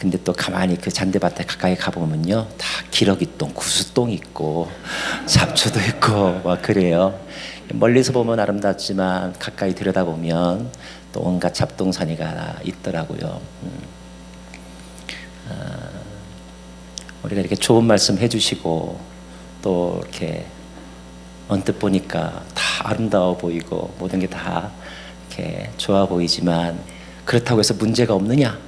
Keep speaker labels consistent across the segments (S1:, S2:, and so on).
S1: 근데 또 가만히 그 잔디밭에 가까이 가보면요, 다 기러기똥, 구수똥 있고 잡초도 있고 막 그래요. 멀리서 보면 아름답지만 가까이 들여다보면 또 온갖 잡동사니가 있더라고요. 우리가 이렇게 좋은 말씀 해주시고 또 이렇게 언뜻 보니까 다 아름다워 보이고 모든 게 다 이렇게 좋아 보이지만 그렇다고 해서 문제가 없느냐?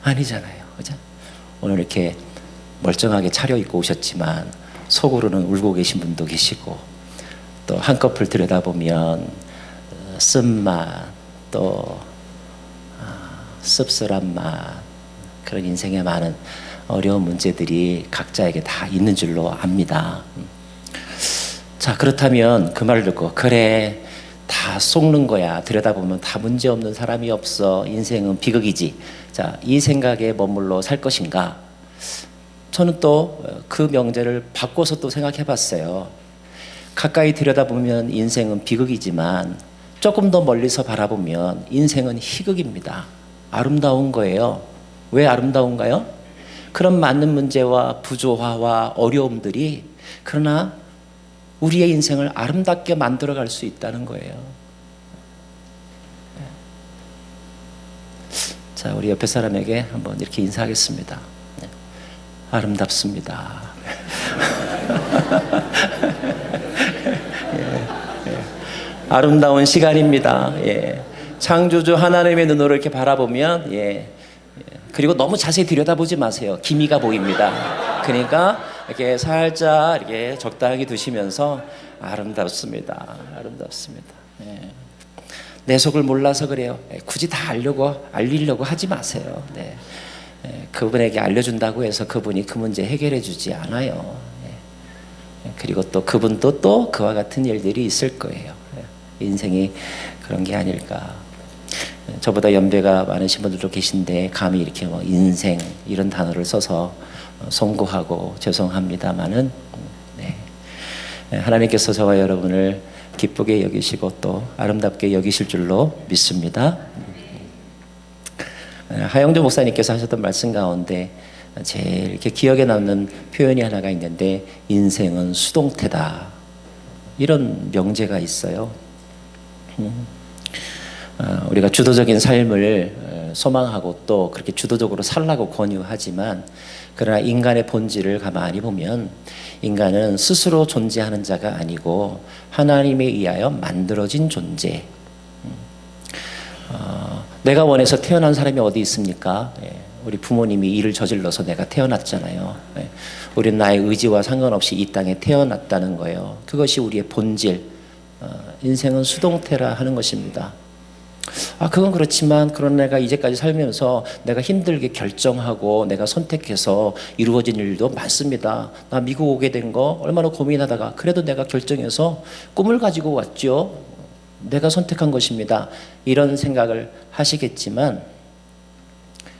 S1: 아니잖아요. 그죠? 오늘 이렇게 멀쩡하게 차려입고 오셨지만 속으로는 울고 계신 분도 계시고 또 한꺼풀 들여다보면 쓴맛 또 씁쓸한 맛 그런 인생에 많은 어려운 문제들이 각자에게 다 있는 줄로 압니다. 자, 그렇다면 그 말을 듣고 그래 다 속는 거야, 들여다보면 다 문제없는 사람이 없어, 인생은 비극이지, 자, 이 생각에 머물러 살 것인가? 저는 또 그 명제를 바꿔서 또 생각해 봤어요. 가까이 들여다보면 인생은 비극이지만 조금 더 멀리서 바라보면 인생은 희극입니다. 아름다운 거예요. 왜 아름다운가요? 그런 많은 문제와 부조화와 어려움들이 그러나 우리의 인생을 아름답게 만들어갈 수 있다는 거예요. 자, 우리 옆에 사람에게 한번 이렇게 인사하겠습니다. 아름답습니다. 아름다운 시간입니다. 창조주 하나님의 눈으로 이렇게 바라보면 그리고 너무 자세히 들여다보지 마세요. 기미가 보입니다. 그러니까 이렇게 살짝 이렇게 적당히 두시면서 아름답습니다. 아름답습니다. 내 속을 몰라서 그래요. 굳이 다 알리려고 하지 마세요. 그분에게 알려준다고 해서 그분이 그 문제 해결해 주지 않아요. 그리고 또 그분도 또 그와 같은 일들이 있을 거예요. 인생이 그런 게 아닐까. 저보다 연배가 많으신 분들도 계신데 감히 이렇게 뭐 인생 이런 단어를 써서 송구하고 죄송합니다마는 하나님께서 저와 여러분을 기쁘게 여기시고 또 아름답게 여기실 줄로 믿습니다. 하영조 목사님께서 하셨던 말씀 가운데 제일 이렇게 기억에 남는 표현이 하나가 있는데 인생은 수동태다, 이런 명제가 있어요. 우리가 주도적인 삶을 소망하고 또 그렇게 주도적으로 살라고 권유하지만 그러나 인간의 본질을 가만히 보면 인간은 스스로 존재하는 자가 아니고 하나님에 의하여 만들어진 존재. 내가 원해서 태어난 사람이 어디 있습니까? 우리 부모님이 일을 저질러서 내가 태어났잖아요. 우리는 나의 의지와 상관없이 이 땅에 태어났다는 거예요. 그것이 우리의 본질. 인생은 수동태라 하는 것입니다. 그건 그렇지만 그런 내가 이제까지 살면서 내가 힘들게 결정하고 내가 선택해서 이루어진 일도 많습니다. 나 미국 오게 된 거 얼마나 고민하다가 그래도 내가 결정해서 꿈을 가지고 왔죠. 내가 선택한 것입니다. 이런 생각을 하시겠지만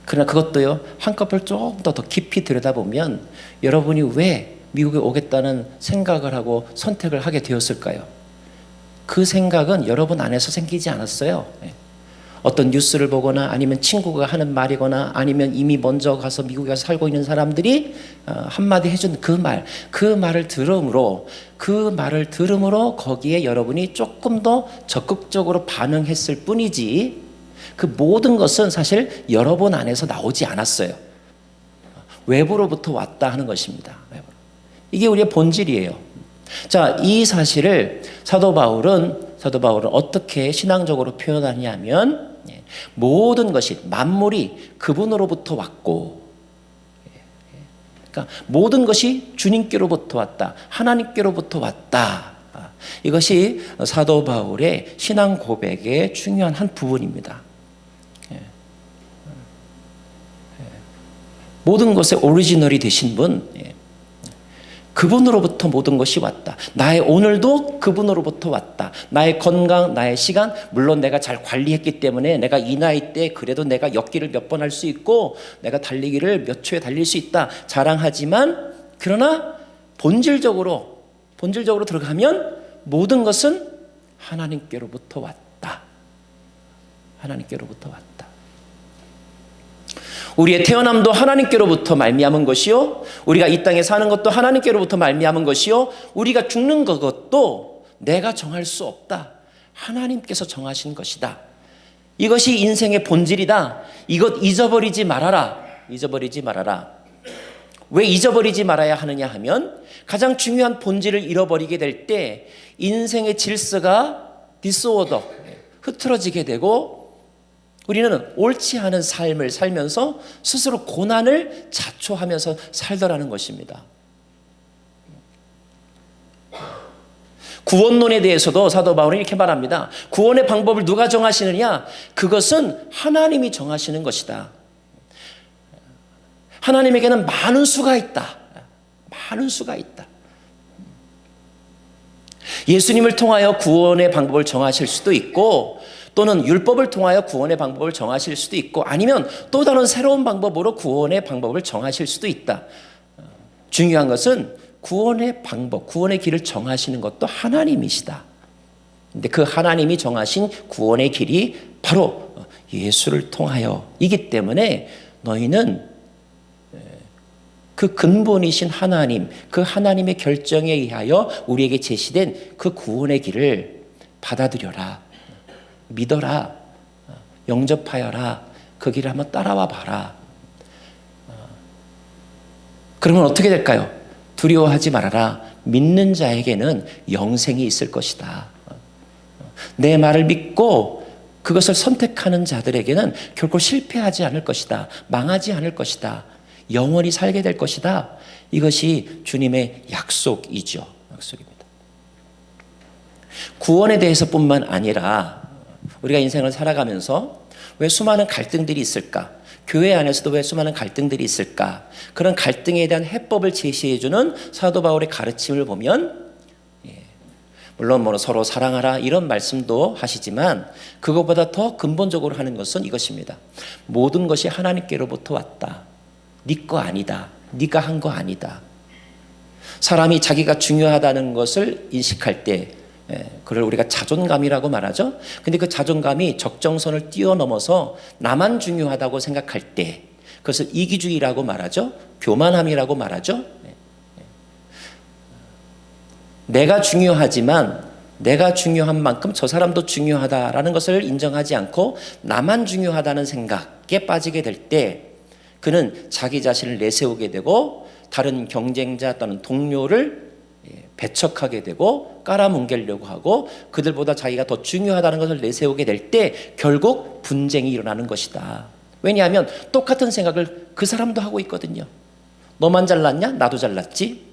S1: 그러나 그것도요, 한꺼풀 조금 더 깊이 들여다보면 여러분이 왜 미국에 오겠다는 생각을 하고 선택을 하게 되었을까요? 그 생각은 여러분 안에서 생기지 않았어요. 어떤 뉴스를 보거나 아니면 친구가 하는 말이거나 아니면 이미 먼저 가서 미국에 가서 살고 있는 사람들이 한마디 해준 그 말을 들음으로 거기에 여러분이 조금 더 적극적으로 반응했을 뿐이지 그 모든 것은 사실 여러분 안에서 나오지 않았어요. 외부로부터 왔다 하는 것입니다. 이게 우리의 본질이에요. 자, 이 사실을 사도 바울은 어떻게 신앙적으로 표현하냐면 모든 것이 만물이 그분으로부터 왔고, 그러니까 모든 것이 주님께로부터 왔다, 하나님께로부터 왔다. 이것이 사도 바울의 신앙 고백의 중요한 한 부분입니다. 모든 것의 오리지널이 되신 분, 그분으로부터 모든 것이 왔다. 나의 오늘도 그분으로부터 왔다. 나의 건강, 나의 시간, 물론 내가 잘 관리했기 때문에 내가 이 나이 때 그래도 내가 엿기를 몇 번 할 수 있고 내가 달리기를 몇 초에 달릴 수 있다 자랑하지만, 그러나 본질적으로 들어가면 모든 것은 하나님께로부터 왔다. 하나님께로부터 왔다. 우리의 태어남도 하나님께로부터 말미암은 것이요, 우리가 이 땅에 사는 것도 하나님께로부터 말미암은 것이요, 우리가 죽는 것도 내가 정할 수 없다. 하나님께서 정하신 것이다. 이것이 인생의 본질이다. 이것 잊어버리지 말아라. 잊어버리지 말아라. 왜 잊어버리지 말아야 하느냐 하면, 가장 중요한 본질을 잃어버리게 될 때 인생의 질서가 디스오더, 흐트러지게 되고, 우리는 옳지 않은 삶을 살면서 스스로 고난을 자초하면서 살더라는 것입니다. 구원론에 대해서도 사도 바울은 이렇게 말합니다. 구원의 방법을 누가 정하시느냐? 그것은 하나님이 정하시는 것이다. 하나님에게는 많은 수가 있다. 많은 수가 있다. 예수님을 통하여 구원의 방법을 정하실 수도 있고, 또는 율법을 통하여 구원의 방법을 정하실 수도 있고, 아니면 또 다른 새로운 방법으로 구원의 방법을 정하실 수도 있다. 중요한 것은 구원의 방법, 구원의 길을 정하시는 것도 하나님이시다. 근데 그 하나님이 정하신 구원의 길이 바로 예수를 통하여이기 때문에 너희는 그 근본이신 하나님, 그 하나님의 결정에 의하여 우리에게 제시된 그 구원의 길을 받아들여라. 믿어라. 영접하여라. 그 길을 한번 따라와 봐라. 그러면 어떻게 될까요? 두려워하지 말아라. 믿는 자에게는 영생이 있을 것이다. 내 말을 믿고 그것을 선택하는 자들에게는 결코 실패하지 않을 것이다. 망하지 않을 것이다. 영원히 살게 될 것이다. 이것이 주님의 약속이죠. 약속입니다. 구원에 대해서뿐만 아니라 우리가 인생을 살아가면서 왜 수많은 갈등들이 있을까? 교회 안에서도 왜 수많은 갈등들이 있을까? 그런 갈등에 대한 해법을 제시해주는 사도 바울의 가르침을 보면, 물론 서로 사랑하라 이런 말씀도 하시지만, 그것보다 더 근본적으로 하는 것은 이것입니다. 모든 것이 하나님께로부터 왔다. 네 거 아니다. 네가 한 거 아니다. 사람이 자기가 중요하다는 것을 인식할 때, 그걸 우리가 자존감이라고 말하죠. 근데 그 자존감이 적정선을 뛰어넘어서 나만 중요하다고 생각할 때 그것을 이기주의라고 말하죠. 교만함이라고 말하죠. 내가 중요하지만 내가 중요한 만큼 저 사람도 중요하다라는 것을 인정하지 않고 나만 중요하다는 생각에 빠지게 될 때 그는 자기 자신을 내세우게 되고 다른 경쟁자 또는 동료를 배척하게 되고 깔아뭉개려고 하고 그들보다 자기가 더 중요하다는 것을 내세우게 될 때 결국 분쟁이 일어나는 것이다. 왜냐하면 똑같은 생각을 그 사람도 하고 있거든요. 너만 잘났냐? 나도 잘났지.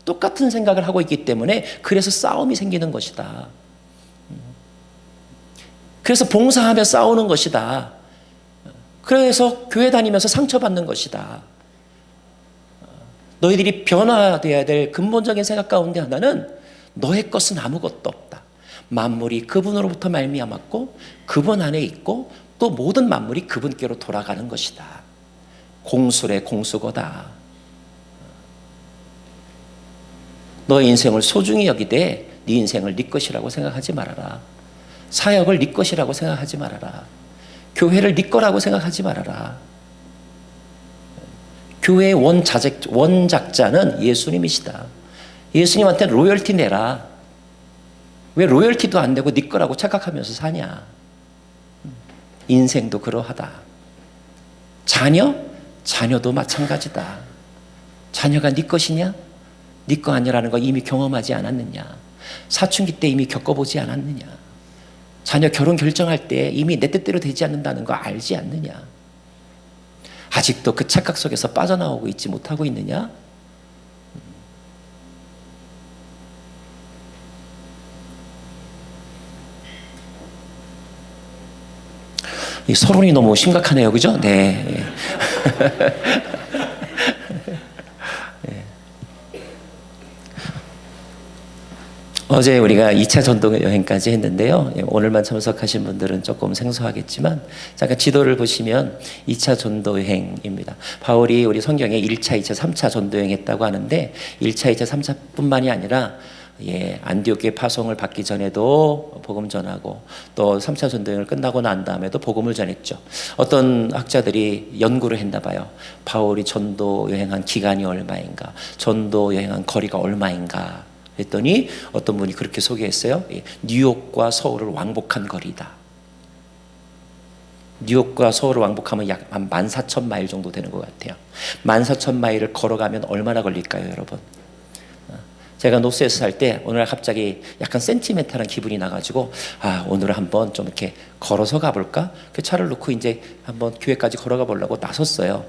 S1: 똑같은 생각을 하고 있기 때문에 그래서 싸움이 생기는 것이다. 그래서 봉사하며 싸우는 것이다. 그래서 교회 다니면서 상처받는 것이다. 너희들이 변화되어야 될 근본적인 생각 가운데 하나는 너의 것은 아무것도 없다. 만물이 그분으로부터 말미암았고 그분 안에 있고 또 모든 만물이 그분께로 돌아가는 것이다. 공술의 공수거다. 너의 인생을 소중히 여기되 네 인생을 네 것이라고 생각하지 말아라. 사역을 네 것이라고 생각하지 말아라. 교회를 네 거라고 생각하지 말아라. 교회의 원작자는 예수님이시다. 예수님한테 로열티 내라. 왜 로열티도 안 내고 네 거라고 착각하면서 사냐. 인생도 그러하다. 자녀도 마찬가지다. 자녀가 네 것이냐? 네 거 아니라는 거 이미 경험하지 않았느냐? 사춘기 때 이미 겪어보지 않았느냐? 자녀 결혼 결정할 때 이미 내 뜻대로 되지 않는다는 거 알지 않느냐? 아직도 그 착각 속에서 빠져나오고 있지 못하고 있느냐? 이 서론이 너무 심각하네요. 그죠? 네. 어제 우리가 2차 전도 여행까지 했는데요. 오늘만 참석하신 분들은 조금 생소하겠지만 잠깐 지도를 보시면 2차 전도 여행입니다. 바울이 우리 성경에 1차, 2차, 3차 전도 여행 했다고 하는데 1차, 2차, 3차뿐만이 아니라 안디옥교회 파송을 받기 전에도 복음 전하고 또 3차 전도여행을 끝나고 난 다음에도 복음을 전했죠. 어떤 학자들이 연구를 했나 봐요. 바울이 전도 여행한 기간이 얼마인가, 전도 여행한 거리가 얼마인가 했더니 어떤 분이 그렇게 소개했어요. 뉴욕과 서울을 왕복한 거리다. 뉴욕과 서울을 왕복하면 약 한 14,000마일 정도 되는 것 같아요. 14,000마일을 걸어가면 얼마나 걸릴까요, 여러분? 제가 노스에서 살 때 오늘 갑자기 약간 센티멘탈한 기분이 나가지고 오늘 한번 좀 이렇게 걸어서 가볼까? 그 차를 놓고 이제 한번 교회까지 걸어가 보려고 나섰어요.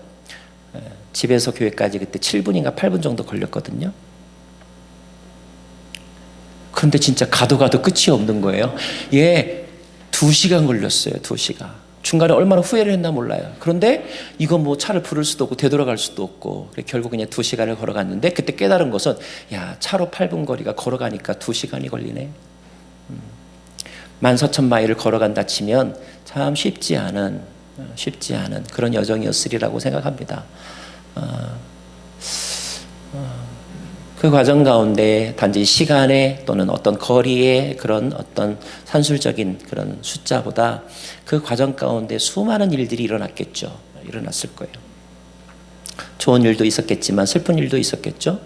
S1: 집에서 교회까지 그때 7분인가 8분 정도 걸렸거든요. 그런데 진짜 가도 끝이 없는 거예요. 2시간 걸렸어요. 2시간. 중간에 얼마나 후회를 했나 몰라요. 그런데 이거 뭐 차를 부를 수도 없고 되돌아갈 수도 없고 결국 그냥 2시간을 걸어갔는데 그때 깨달은 것은 차로 8분 거리가 걸어가니까 2시간이 걸리네. 14,000마일을 걸어간다 치면 참 쉽지 않은 그런 여정이었으리라고 생각합니다. 그 과정 가운데 단지 시간의 또는 어떤 거리의 그런 어떤 산술적인 그런 숫자보다 그 과정 가운데 수많은 일들이 일어났을 거예요. 좋은 일도 있었겠지만 슬픈 일도 있었겠죠.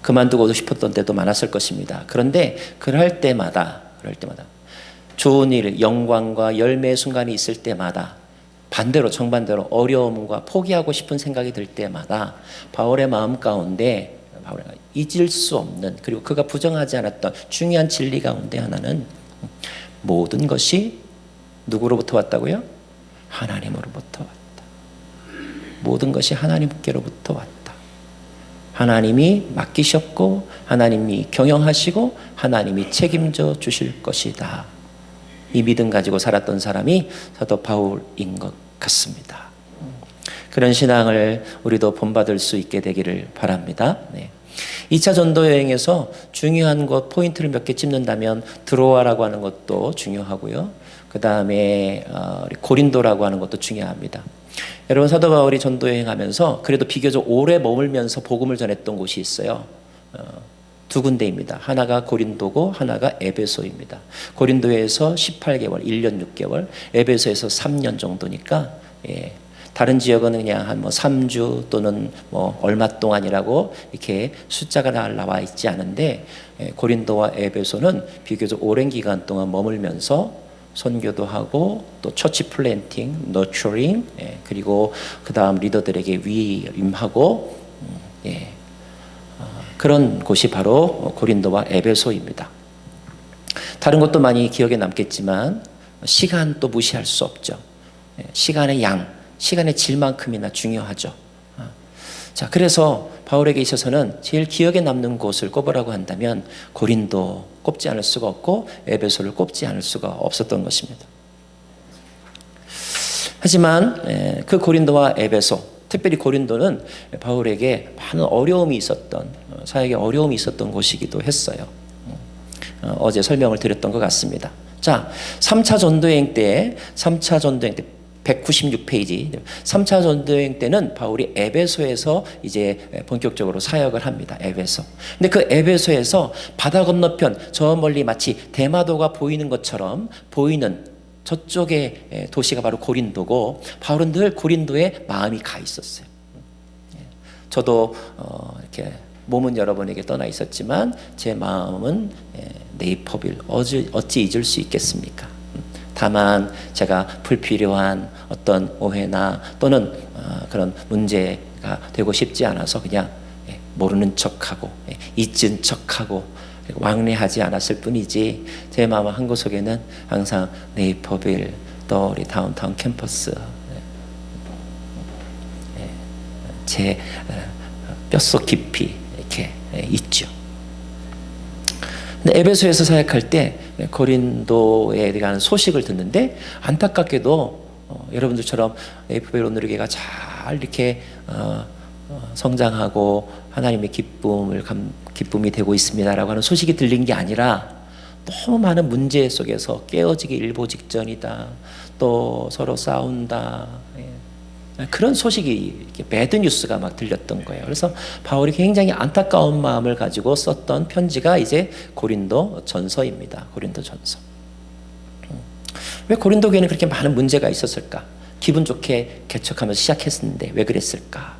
S1: 그만두고 싶었던 때도 많았을 것입니다. 그런데 그럴 때마다 좋은 일, 영광과 열매의 순간이 있을 때마다 정반대로 어려움과 포기하고 싶은 생각이 들 때마다 바울의 마음 가운데 잊을 수 없는, 그리고 그가 부정하지 않았던 중요한 진리 가운데 하나는 모든 것이 누구로부터 왔다고요? 하나님으로부터 왔다. 모든 것이 하나님께로부터 왔다. 하나님이 맡기셨고 하나님이 경영하시고 하나님이 책임져 주실 것이다. 이 믿음 가지고 살았던 사람이 사도 바울인 것 같습니다. 그런 신앙을 우리도 본받을 수 있게 되기를 바랍니다. 2차 전도 여행에서 중요한 것 포인트를 몇 개 찝는다면 드로아라고 하는 것도 중요하고요. 그 다음에 고린도라고 하는 것도 중요합니다. 여러분, 사도 바울이 전도 여행하면서 그래도 비교적 오래 머물면서 복음을 전했던 곳이 있어요. 2군데입니다. 하나가 고린도고 하나가 에베소입니다. 고린도에서 18개월, 1년 6개월, 에베소에서 3년 정도니까 다른 지역은 그냥 한 3주 또는 얼마 동안이라고 이렇게 숫자가 나와 있지 않은데 고린도와 에베소는 비교적 오랜 기간 동안 머물면서 선교도 하고 또 처치 플랜팅, 너처링, 그리고 그 다음 리더들에게 위임하고 그런 곳이 바로 고린도와 에베소입니다. 다른 것도 많이 기억에 남겠지만 시간 또 무시할 수 없죠. 시간의 양, 시간의 질만큼이나 중요하죠. 자, 그래서 바울에게 있어서는 제일 기억에 남는 곳을 꼽으라고 한다면 고린도 꼽지 않을 수가 없고 에베소를 꼽지 않을 수가 없었던 것입니다. 하지만 그 고린도와 에베소, 특별히 고린도는 바울에게 많은 어려움이 있었던, 사역에 어려움이 있었던 곳이기도 했어요. 어제 설명을 드렸던 것 같습니다. 자, 3차 전도여행 때 196페이지 3차 전도여행 때는 바울이 에베소에서 이제 본격적으로 사역을 합니다. 에베소. 근데 그 에베소에서 바다 건너편 저 멀리 마치 대마도가 보이는 것처럼 보이는 저쪽의 도시가 바로 고린도고 바울은 늘 고린도에 마음이 가 있었어요. 저도 이렇게 몸은 여러분에게 떠나 있었지만 제 마음은 네이퍼빌 어찌 잊을 수 있겠습니까? 다만 제가 불필요한 어떤 오해나 또는 그런 문제가 되고 싶지 않아서 그냥 모르는 척하고 잊은 척하고 왕래하지 않았을 뿐이지 제 마음 한구석에는 항상 네이퍼빌 또 우리 다운타운 캠퍼스 제 뼛속 깊이 이렇게 있죠. 근데 에베소에서 사역할 때 고린도에 대한 소식을 듣는데 안타깝게도 여러분들처럼 네이퍼빌 온누리교회가 잘 이렇게 성장하고 하나님의 기쁨이 되고 있습니다라고 하는 소식이 들린 게 아니라 너무 많은 문제 속에서 깨어지기 일보 직전이다. 또 서로 싸운다. 그런 소식이 배드 뉴스가 막 들렸던 거예요. 그래서 바울이 굉장히 안타까운 마음을 가지고 썼던 편지가 이제 고린도 전서입니다. 고린도 전서. 왜 고린도 교회는 그렇게 많은 문제가 있었을까? 기분 좋게 개척하면서 시작했는데 왜 그랬을까?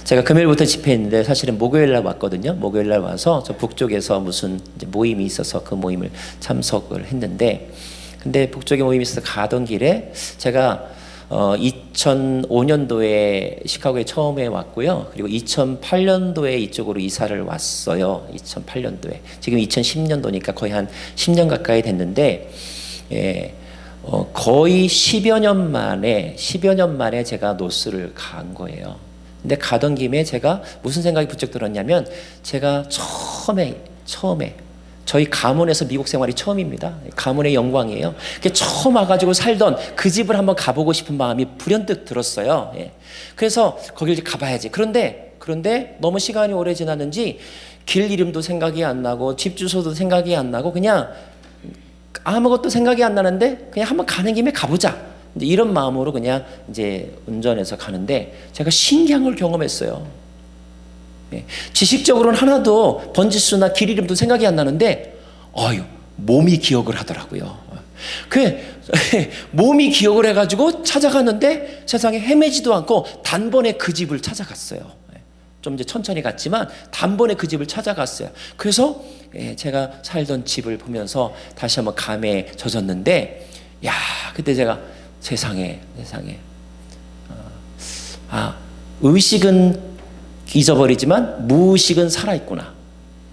S1: 제가 금요일부터 집회했는데 사실은 목요일 날 왔거든요. 목요일 날 와서 저 북쪽에서 무슨 이제 모임이 있어서 그 모임을 참석을 했는데, 근데 북쪽에 모임이 있어서 가던 길에 제가 2005년도에 시카고에 처음에 왔고요. 그리고 2008년도에 이쪽으로 이사를 왔어요. 2008년도에. 지금 2010년도니까 거의 한 10년 가까이 됐는데, 거의 10여 년 만에 제가 노스를 간 거예요. 근데 가던 김에 제가 무슨 생각이 부쩍 들었냐면, 제가 처음에 저희 가문에서 미국 생활이 처음입니다. 가문의 영광이에요. 처음 와가지고 살던 그 집을 한번 가보고 싶은 마음이 불현듯 들었어요. 그래서 거길 가봐야지. 그런데 너무 시간이 오래 지났는지 길 이름도 생각이 안 나고 집 주소도 생각이 안 나고 그냥 아무것도 생각이 안 나는데 그냥 한번 가는 김에 가보자. 이런 마음으로 그냥 이제 운전해서 가는데 제가 신기한 걸 경험했어요. 지식적으로는 하나도 번지수나 길 이름도 생각이 안 나는데 몸이 기억을 하더라고요. 몸이 기억을 해가지고 찾아갔는데 세상에 헤매지도 않고 단번에 그 집을 찾아갔어요. 좀 이제 천천히 갔지만 단번에 그 집을 찾아갔어요. 그래서 제가 살던 집을 보면서 다시 한번 감에 젖었는데, 그때 제가 세상에 의식은 잊어버리지만 무의식은 살아있구나.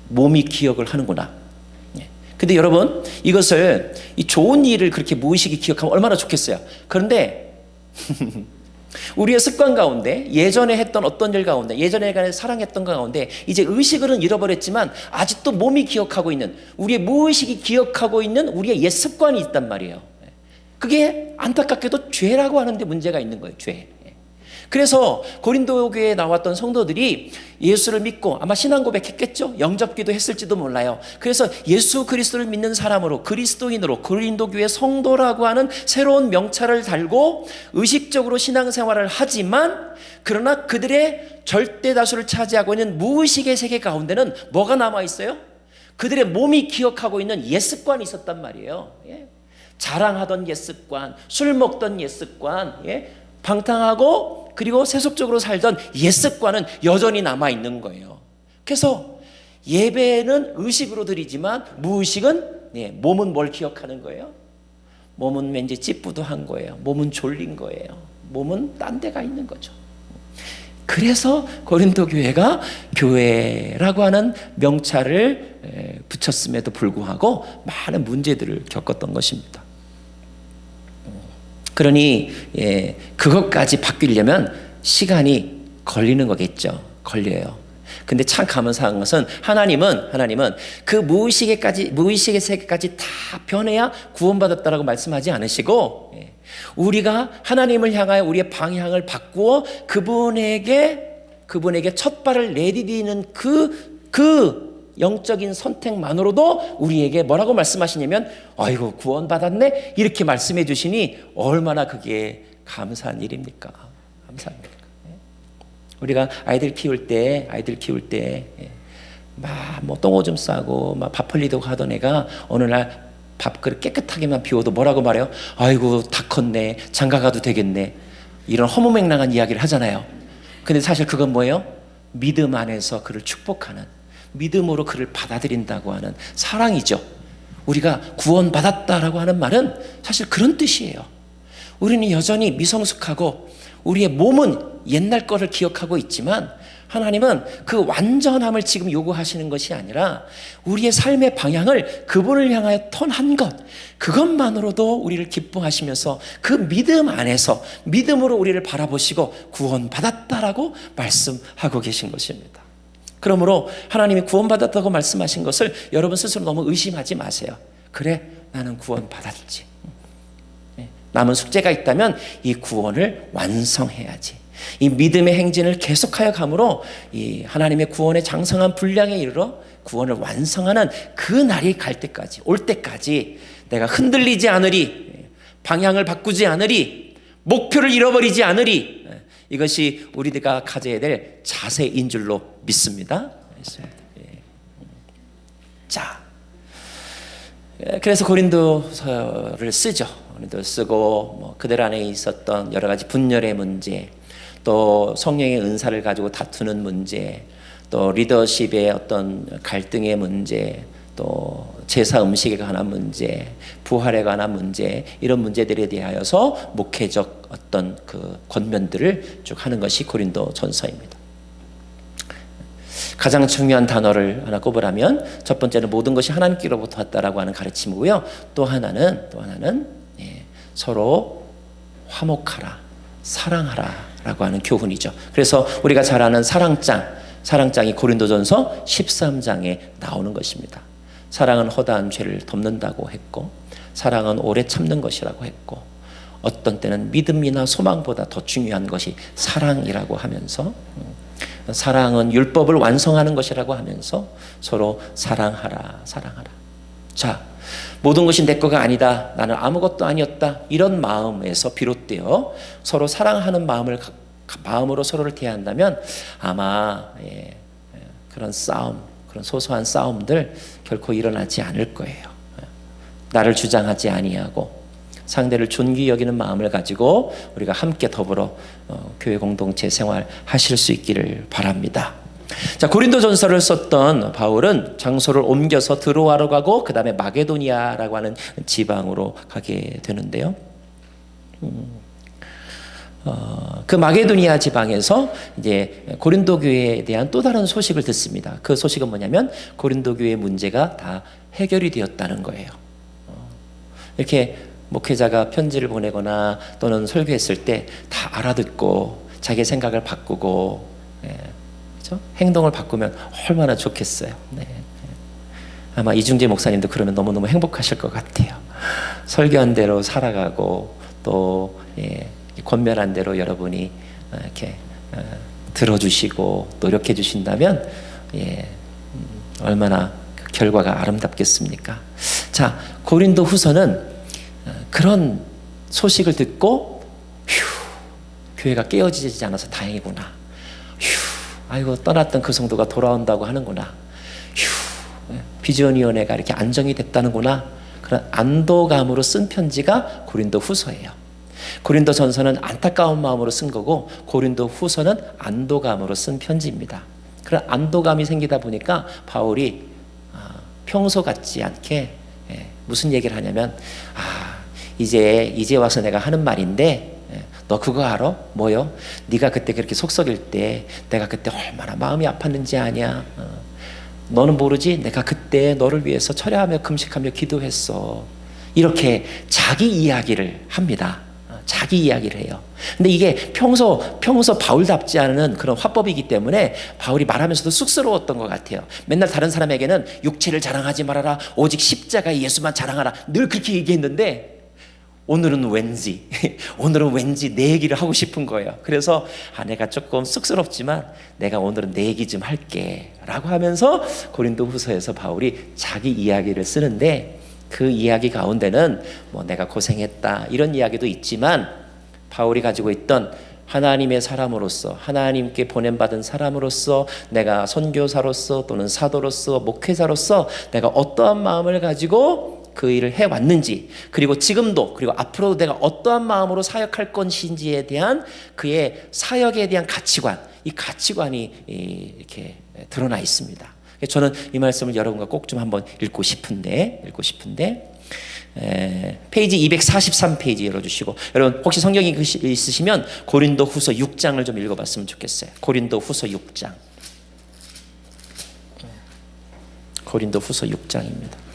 S1: 몸이 기억을 하는구나. 근데 여러분, 이것을, 이 좋은 일을 그렇게 무의식이 기억하면 얼마나 좋겠어요. 그런데 우리의 습관 가운데, 예전에 했던 어떤 일 가운데, 예전에 사랑했던 것 가운데 이제 의식은 잃어버렸지만 아직도 몸이 기억하고 있는, 우리의 무의식이 기억하고 있는 우리의 옛 습관이 있단 말이에요. 그게 안타깝게도 죄라고 하는데 문제가 있는 거예요. 죄. 그래서 고린도 교회에 나왔던 성도들이 예수를 믿고 아마 신앙 고백했겠죠. 영접기도 했을지도 몰라요. 그래서 예수 그리스도를 믿는 사람으로, 그리스도인으로, 고린도 교회 성도라고 하는 새로운 명찰을 달고 의식적으로 신앙생활을 하지만, 그러나 그들의 절대 다수를 차지하고 있는 무의식의 세계 가운데는 뭐가 남아있어요? 그들의 몸이 기억하고 있는 옛 습관이 있었단 말이에요. 자랑하던 옛 습관, 술 먹던 옛 습관, 방탕하고 그리고 세속적으로 살던 옛 습관은 여전히 남아있는 거예요. 그래서 예배는 의식으로 드리지만 무의식은, 몸은 뭘 기억하는 거예요? 몸은 왠지 찌뿌둥한 거예요. 몸은 졸린 거예요. 몸은 딴 데가 있는 거죠. 그래서 고린도 교회가 교회라고 하는 명찰을 붙였음에도 불구하고 많은 문제들을 겪었던 것입니다. 그러니 그것까지 바뀌려면 시간이 걸리는 거겠죠. 걸려요. 근데 참 감사한 것은 하나님은 그 무의식의 세계까지 다 변해야 구원받았다라고 말씀하지 않으시고, 우리가 하나님을 향하여 우리의 방향을 바꾸어 그분에게 첫 발을 내디디는 그 영적인 선택만으로도 우리에게 뭐라고 말씀하시냐면, 아이고 구원받았네, 이렇게 말씀해 주시니 얼마나 그게 감사한 일입니까? 감사한 일입니까? 우리가 아이들 키울 때 막 뭐 똥오줌 싸고 막 밥 흘리고 하던 애가 어느 날 밥그릇 깨끗하게만 비워도 뭐라고 말해요? 아이고 다 컸네, 장가 가도 되겠네, 이런 허무맹랑한 이야기를 하잖아요. 근데 사실 그건 뭐예요? 믿음 안에서 그를 축복하는, 믿음으로 그를 받아들인다고 하는 사랑이죠. 우리가 구원받았다라고 하는 말은 사실 그런 뜻이에요. 우리는 여전히 미성숙하고 우리의 몸은 옛날 거를 기억하고 있지만, 하나님은 그 완전함을 지금 요구하시는 것이 아니라 우리의 삶의 방향을 그분을 향하여 턴한 것, 그것만으로도 우리를 기뻐하시면서 그 믿음 안에서 믿음으로 우리를 바라보시고 구원받았다라고 말씀하고 계신 것입니다. 그러므로 하나님이 구원받았다고 말씀하신 것을 여러분 스스로 너무 의심하지 마세요. 그래, 나는 구원받았지. 남은 숙제가 있다면 이 구원을 완성해야지. 이 믿음의 행진을 계속하여 감으로 이 하나님의 구원의 장성한 분량에 이르러 구원을 완성하는 그 날이 올 때까지 내가 흔들리지 않으리, 방향을 바꾸지 않으리, 목표를 잃어버리지 않으리. 이것이 우리가 가져야 될 자세인 줄로 믿습니다. 자, 그래서 고린도서를 쓰죠. 고린도 쓰고 뭐 그들 안에 있었던 여러 가지 분열의 문제, 또 성령의 은사를 가지고 다투는 문제, 또 리더십의 어떤 갈등의 문제, 또 제사 음식에 관한 문제, 부활에 관한 문제, 이런 문제들에 대하여서 목회적 어떤 그 권면들을 쭉 하는 것이 고린도 전서입니다. 가장 중요한 단어를 하나 꼽으라면 첫 번째는 모든 것이 하나님께로부터 왔다라고 하는 가르침이고요. 또 하나는 서로 화목하라, 사랑하라라고 하는 교훈이죠. 그래서 우리가 잘 아는 사랑장이 고린도전서 13장에 나오는 것입니다. 사랑은 허다한 죄를 덮는다고 했고, 사랑은 오래 참는 것이라고 했고, 어떤 때는 믿음이나 소망보다 더 중요한 것이 사랑이라고 하면서, 사랑은 율법을 완성하는 것이라고 하면서 서로 사랑하라. 자, 모든 것이 내 거가 아니다, 나는 아무것도 아니었다, 이런 마음에서 비롯되어 서로 사랑하는 마음으로 서로를 대한다면 아마 그런 싸움, 그런 소소한 싸움들 결코 일어나지 않을 거예요. 나를 주장하지 아니하고 상대를 존귀 여기는 마음을 가지고 우리가 함께 더불어 교회 공동체 생활 하실 수 있기를 바랍니다. 자, 고린도전서를 썼던 바울은 장소를 옮겨서 드로아로 가고 그 다음에 마게도니아라고 하는 지방으로 가게 되는데요. 그 마게도니아 지방에서 이제 고린도 교회에 대한 또 다른 소식을 듣습니다. 그 소식은 뭐냐면 고린도 교회의 문제가 다 해결이 되었다는 거예요. 이렇게 목회자가 편지를 보내거나 또는 설교했을 때 다 알아듣고 자기 생각을 바꾸고, 그렇죠? 행동을 바꾸면 얼마나 좋겠어요. 아마 이중재 목사님도 그러면 너무너무 행복하실 것 같아요. 설교한 대로 살아가고 또 권면한 대로 여러분이 이렇게 들어주시고 노력해 주신다면 얼마나 그 결과가 아름답겠습니까? 자, 고린도 후서는 그런 소식을 듣고 교회가 깨어지지 않아서 다행이구나. 아이고, 떠났던 그 성도가 돌아온다고 하는구나. 비전위원회가 이렇게 안정이 됐다는구나. 그런 안도감으로 쓴 편지가 고린도 후서예요. 고린도 전서는 안타까운 마음으로 쓴 거고 고린도 후서는 안도감으로 쓴 편지입니다. 그런 안도감이 생기다 보니까 바울이 평소 같지 않게 무슨 얘기를 하냐면, 이제 와서 내가 하는 말인데 너 그거 알아? 뭐요? 네가 그때 그렇게 속썩일 때 내가 그때 얼마나 마음이 아팠는지 아냐? 너는 모르지? 내가 그때 너를 위해서 철야하며 금식하며 기도했어. 이렇게 자기 이야기를 합니다. 자기 이야기를 해요. 근데 이게 평소 바울답지 않은 그런 화법이기 때문에 바울이 말하면서도 쑥스러웠던 것 같아요. 맨날 다른 사람에게는 육체를 자랑하지 말아라, 오직 십자가 예수만 자랑하라, 늘 그렇게 얘기했는데 오늘은 왠지 내 얘기를 하고 싶은 거예요. 그래서 내가 조금 쑥스럽지만 내가 오늘은 내 얘기 좀 할게 라고 하면서 고린도 후서에서 바울이 자기 이야기를 쓰는데, 그 이야기 가운데는 뭐 내가 고생했다 이런 이야기도 있지만 바울이 가지고 있던 하나님의 사람으로서, 하나님께 보냄받은 사람으로서, 내가 선교사로서 또는 사도로서 목회자로서 내가 어떠한 마음을 가지고 그 일을 해왔는지, 그리고 지금도 그리고 앞으로도 내가 어떠한 마음으로 사역할 것인지에 대한 그의 사역에 대한 가치관, 이 가치관이 이렇게 드러나 있습니다. 저는 이 말씀을 여러분과 꼭 좀 한번 읽고 싶은데 페이지 243페이지 열어주시고, 여러분 혹시 성경이 있으시면 고린도 후서 6장을 좀 읽어봤으면 좋겠어요. 고린도 후서 6장. 고린도 후서 6장입니다.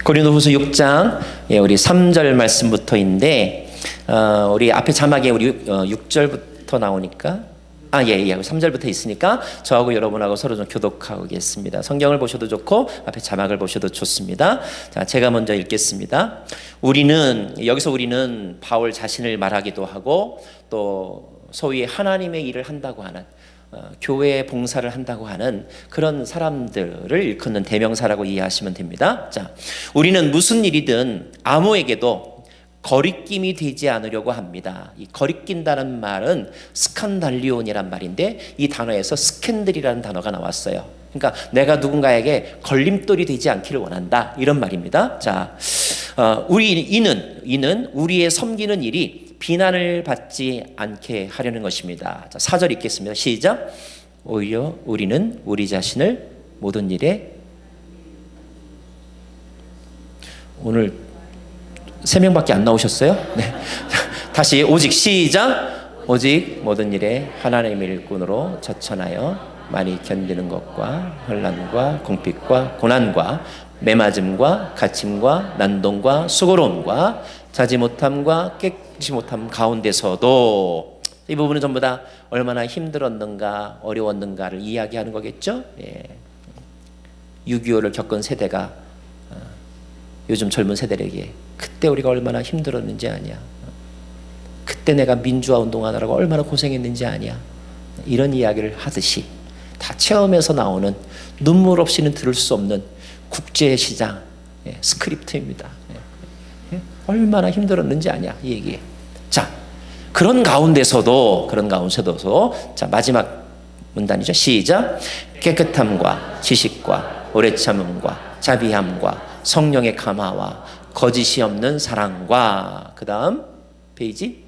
S1: 고린도후서 6장, 우리 3절 말씀부터인데, 우리 앞에 자막에 우리 6절부터 나오니까, 3절부터 있으니까 저하고 여러분하고 서로 좀 교독하겠습니다. 성경을 보셔도 좋고 앞에 자막을 보셔도 좋습니다. 자, 제가 먼저 읽겠습니다. 여기서 우리는 바울 자신을 말하기도 하고 또 소위 하나님의 일을 한다고 하는 교회에 봉사를 한다고 하는 그런 사람들을 일컫는 대명사라고 이해하시면 됩니다. 자, 우리는 무슨 일이든 아무에게도 거리낌이 되지 않으려고 합니다. 이 거리낀다는 말은 스칸달리온이란 말인데 이 단어에서 스캔들이라는 단어가 나왔어요. 그러니까 내가 누군가에게 걸림돌이 되지 않기를 원한다, 이런 말입니다. 자, 이는 우리의 섬기는 일이 비난을 받지 않게 하려는 것입니다. 자, 4절 읽겠습니다. 시작. 오히려 우리는 우리 자신을 모든 일에, 오늘 3명밖에 안 나오셨어요? 네. 다시 오직, 시작. 오직 모든 일에 하나님의 일꾼으로 자천하여 많이 견디는 것과 혼란과 공핍과 고난과 매맞음과 갇힘과 난동과 수고로움과 자지 못함과 깨지 못함 가운데서도, 이 부분은 전부 다 얼마나 힘들었는가 어려웠는가를 이야기하는 거겠죠. 6.25를 겪은 세대가 요즘 젊은 세대에게 그때 우리가 얼마나 힘들었는지 아냐, 그때 내가 민주화 운동하느라고 얼마나 고생했는지 아냐, 이런 이야기를 하듯이 다 체험에서 나오는 눈물 없이는 들을 수 없는 국제시장 스크립트입니다. 얼마나 힘들었는지 아냐, 이 얘기에. 자, 그런 가운데서도 자, 마지막 문단이죠. 시작. 깨끗함과 지식과 오래 참음과 자비함과 성령의 감화와 거짓이 없는 사랑과, 그 다음 페이지,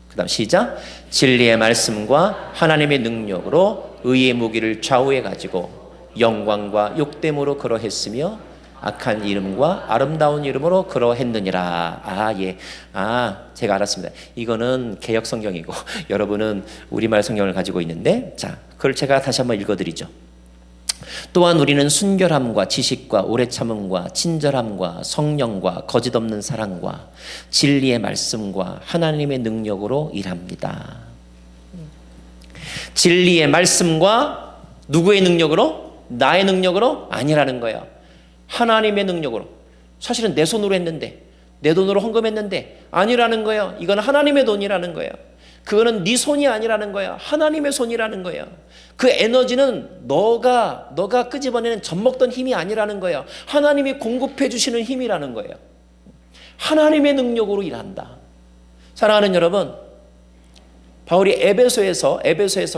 S1: 그 다음 시작. 진리의 말씀과 하나님의 능력으로 의의 무기를 좌우해 가지고 영광과 욕됨으로 그러했으며 악한 이름과 아름다운 이름으로 그러했느니라. 제가 알았습니다. 이거는 개역 성경이고 여러분은 우리말 성경을 가지고 있는데, 자, 그걸 제가 다시 한번 읽어드리죠. 또한 우리는 순결함과 지식과 오래 참음과 친절함과 성령과 거짓 없는 사랑과 진리의 말씀과 하나님의 능력으로 일합니다. 진리의 말씀과 누구의 능력으로? 나의 능력으로? 아니라는 거예요. 하나님의 능력으로. 사실은 내 손으로 했는데, 내 돈으로 헌금했는데 아니라는 거예요. 이건 하나님의 돈이라는 거예요. 그거는 네 손이 아니라는 거예요. 하나님의 손이라는 거예요. 그 에너지는 너가 끄집어내는 젖먹던 힘이 아니라는 거예요. 하나님이 공급해 주시는 힘이라는 거예요. 하나님의 능력으로 일한다. 사랑하는 여러분, 바울이 에베소에서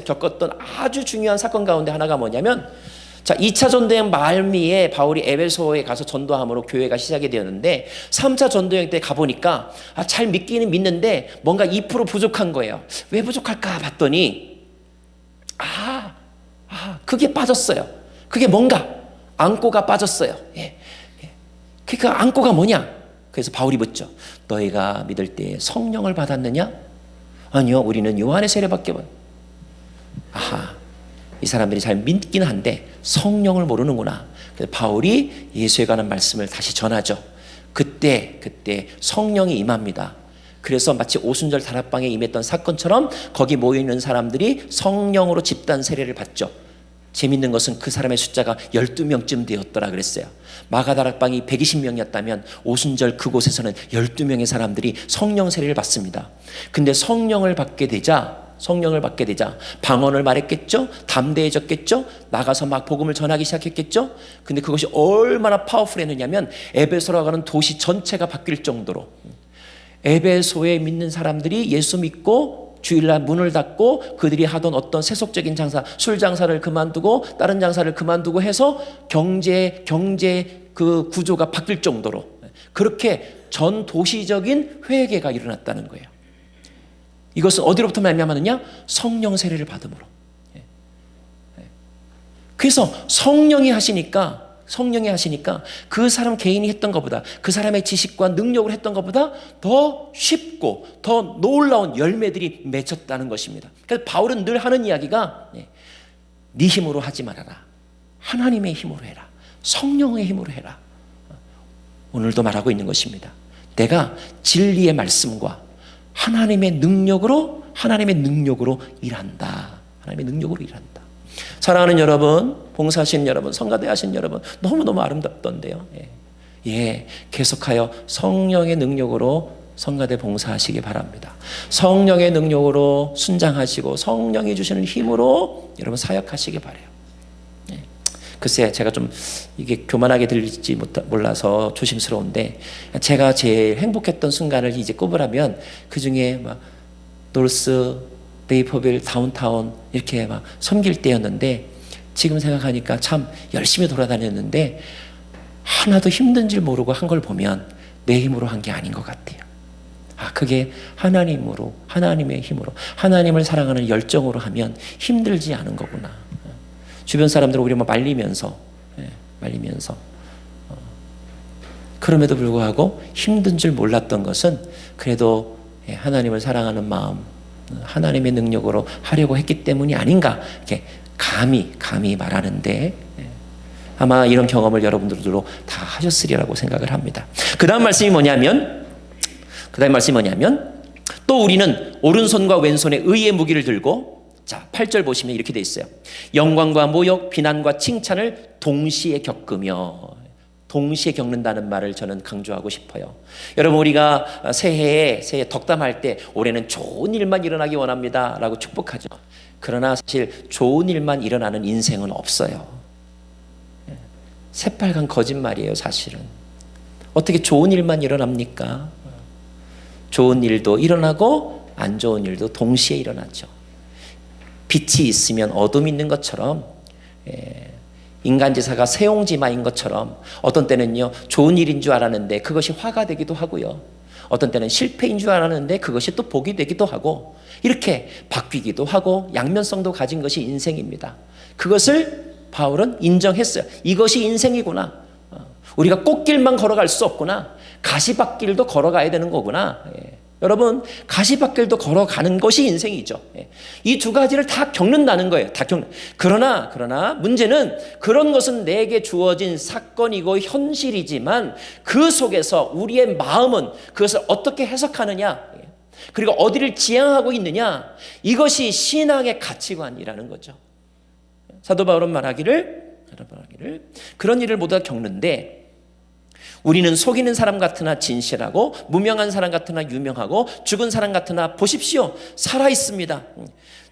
S1: 겪었던 아주 중요한 사건 가운데 하나가 뭐냐면, 자, 2차 전도여행 말미에 바울이 에베소에 가서 전도함으로 교회가 시작이 되었는데 3차 전도여행 때 가보니까 잘 믿기는 믿는데 뭔가 2% 부족한 거예요. 왜 부족할까 봤더니 그게 빠졌어요. 그게 뭔가 안고가 빠졌어요. 그 안고가 뭐냐? 그래서 바울이 묻죠. 너희가 믿을 때 성령을 받았느냐? 아니요, 우리는 요한의 세례밖에 못. 이 사람들이 잘 믿긴 한데 성령을 모르는구나. 그래서 바울이 예수에 관한 말씀을 다시 전하죠. 그때 성령이 임합니다. 그래서 마치 오순절 다락방에 임했던 사건처럼 거기 모여있는 사람들이 성령으로 집단 세례를 받죠. 재밌는 것은 그 사람의 숫자가 12명쯤 되었더라 그랬어요. 마가다락방이 120명이었다면 오순절 그곳에서는 12명의 사람들이 성령 세례를 받습니다. 근데 성령을 받게 되자 방언을 말했겠죠? 담대해졌겠죠? 나가서 막 복음을 전하기 시작했겠죠? 근데 그것이 얼마나 파워풀했느냐면 에베소라고 하는 도시 전체가 바뀔 정도로 에베소에 믿는 사람들이 예수 믿고 주일날 문을 닫고 그들이 하던 어떤 세속적인 장사, 술 장사를 그만두고 다른 장사를 그만두고 해서 경제 그 구조가 바뀔 정도로 그렇게 전 도시적인 회개가 일어났다는 거예요. 이것은 어디로부터 말미암았느냐? 성령 세례를 받음으로. 그래서 성령이 하시니까 그 사람 개인이 했던 것보다, 그 사람의 지식과 능력으로 했던 것보다 더 쉽고 더 놀라운 열매들이 맺혔다는 것입니다. 그래서 바울은 늘 하는 이야기가 네 힘으로 하지 말아라. 하나님의 힘으로 해라. 성령의 힘으로 해라. 오늘도 말하고 있는 것입니다. 내가 진리의 말씀과 하나님의 능력으로 일한다. 하나님의 능력으로 일한다. 사랑하는 여러분, 봉사하시는 여러분, 성가대 하시는 여러분, 너무너무 아름답던데요. 계속하여 성령의 능력으로 성가대 봉사하시기 바랍니다. 성령의 능력으로 순장하시고 성령이 주시는 힘으로 여러분 사역하시기 바라요. 글쎄 제가 좀 이게 교만하게 들릴지 몰라서 조심스러운데, 제가 제일 행복했던 순간을 이제 꼽으라면 그 중에 막 노스, 네이퍼빌, 다운타운 이렇게 막 섬길 때였는데, 지금 생각하니까 참 열심히 돌아다녔는데 하나도 힘든 줄 모르고 한 걸 보면 내 힘으로 한 게 아닌 것 같아요. 그게 하나님으로, 하나님의 힘으로, 하나님을 사랑하는 열정으로 하면 힘들지 않은 거구나. 주변 사람들은 우리 말리면서 그럼에도 불구하고 힘든 줄 몰랐던 것은 그래도 하나님을 사랑하는 마음, 하나님의 능력으로 하려고 했기 때문이 아닌가, 이렇게 감히 말하는데, 아마 이런 경험을 여러분들도 다 하셨으리라고 생각을 합니다. 그 다음 말씀이 뭐냐면 또 우리는 오른손과 왼손에 의의 무기를 들고, 자 8절 보시면 이렇게 돼 있어요. 영광과 모욕, 비난과 칭찬을 동시에 겪으며, 동시에 겪는다는 말을 저는 강조하고 싶어요. 여러분, 우리가 새해에 덕담할 때 올해는 좋은 일만 일어나기 원합니다 라고 축복하죠. 그러나 사실 좋은 일만 일어나는 인생은 없어요. 새빨간 거짓말이에요. 사실은 어떻게 좋은 일만 일어납니까? 좋은 일도 일어나고 안 좋은 일도 동시에 일어나죠. 빛이 있으면 어둠이 있는 것처럼, 인간지사가 세옹지마인 것처럼 어떤 때는요 좋은 일인 줄 알았는데 그것이 화가 되기도 하고요, 어떤 때는 실패인 줄 알았는데 그것이 또 복이 되기도 하고, 이렇게 바뀌기도 하고 양면성도 가진 것이 인생입니다. 그것을 바울은 인정했어요. 이것이 인생이구나. 우리가 꽃길만 걸어갈 수 없구나. 가시밭길도 걸어가야 되는 거구나. 여러분, 가시밭길도 걸어가는 것이 인생이죠. 이 두 가지를 다 겪는다는 거예요. 그러나 문제는 그런 것은 내게 주어진 사건이고 현실이지만 그 속에서 우리의 마음은 그것을 어떻게 해석하느냐, 그리고 어디를 지향하고 있느냐, 이것이 신앙의 가치관이라는 거죠. 사도 바울은 말하기를 그런 일을 모두 다 겪는데, 우리는 속이는 사람 같으나 진실하고 무명한 사람 같으나 유명하고 죽은 사람 같으나 보십시오 살아있습니다.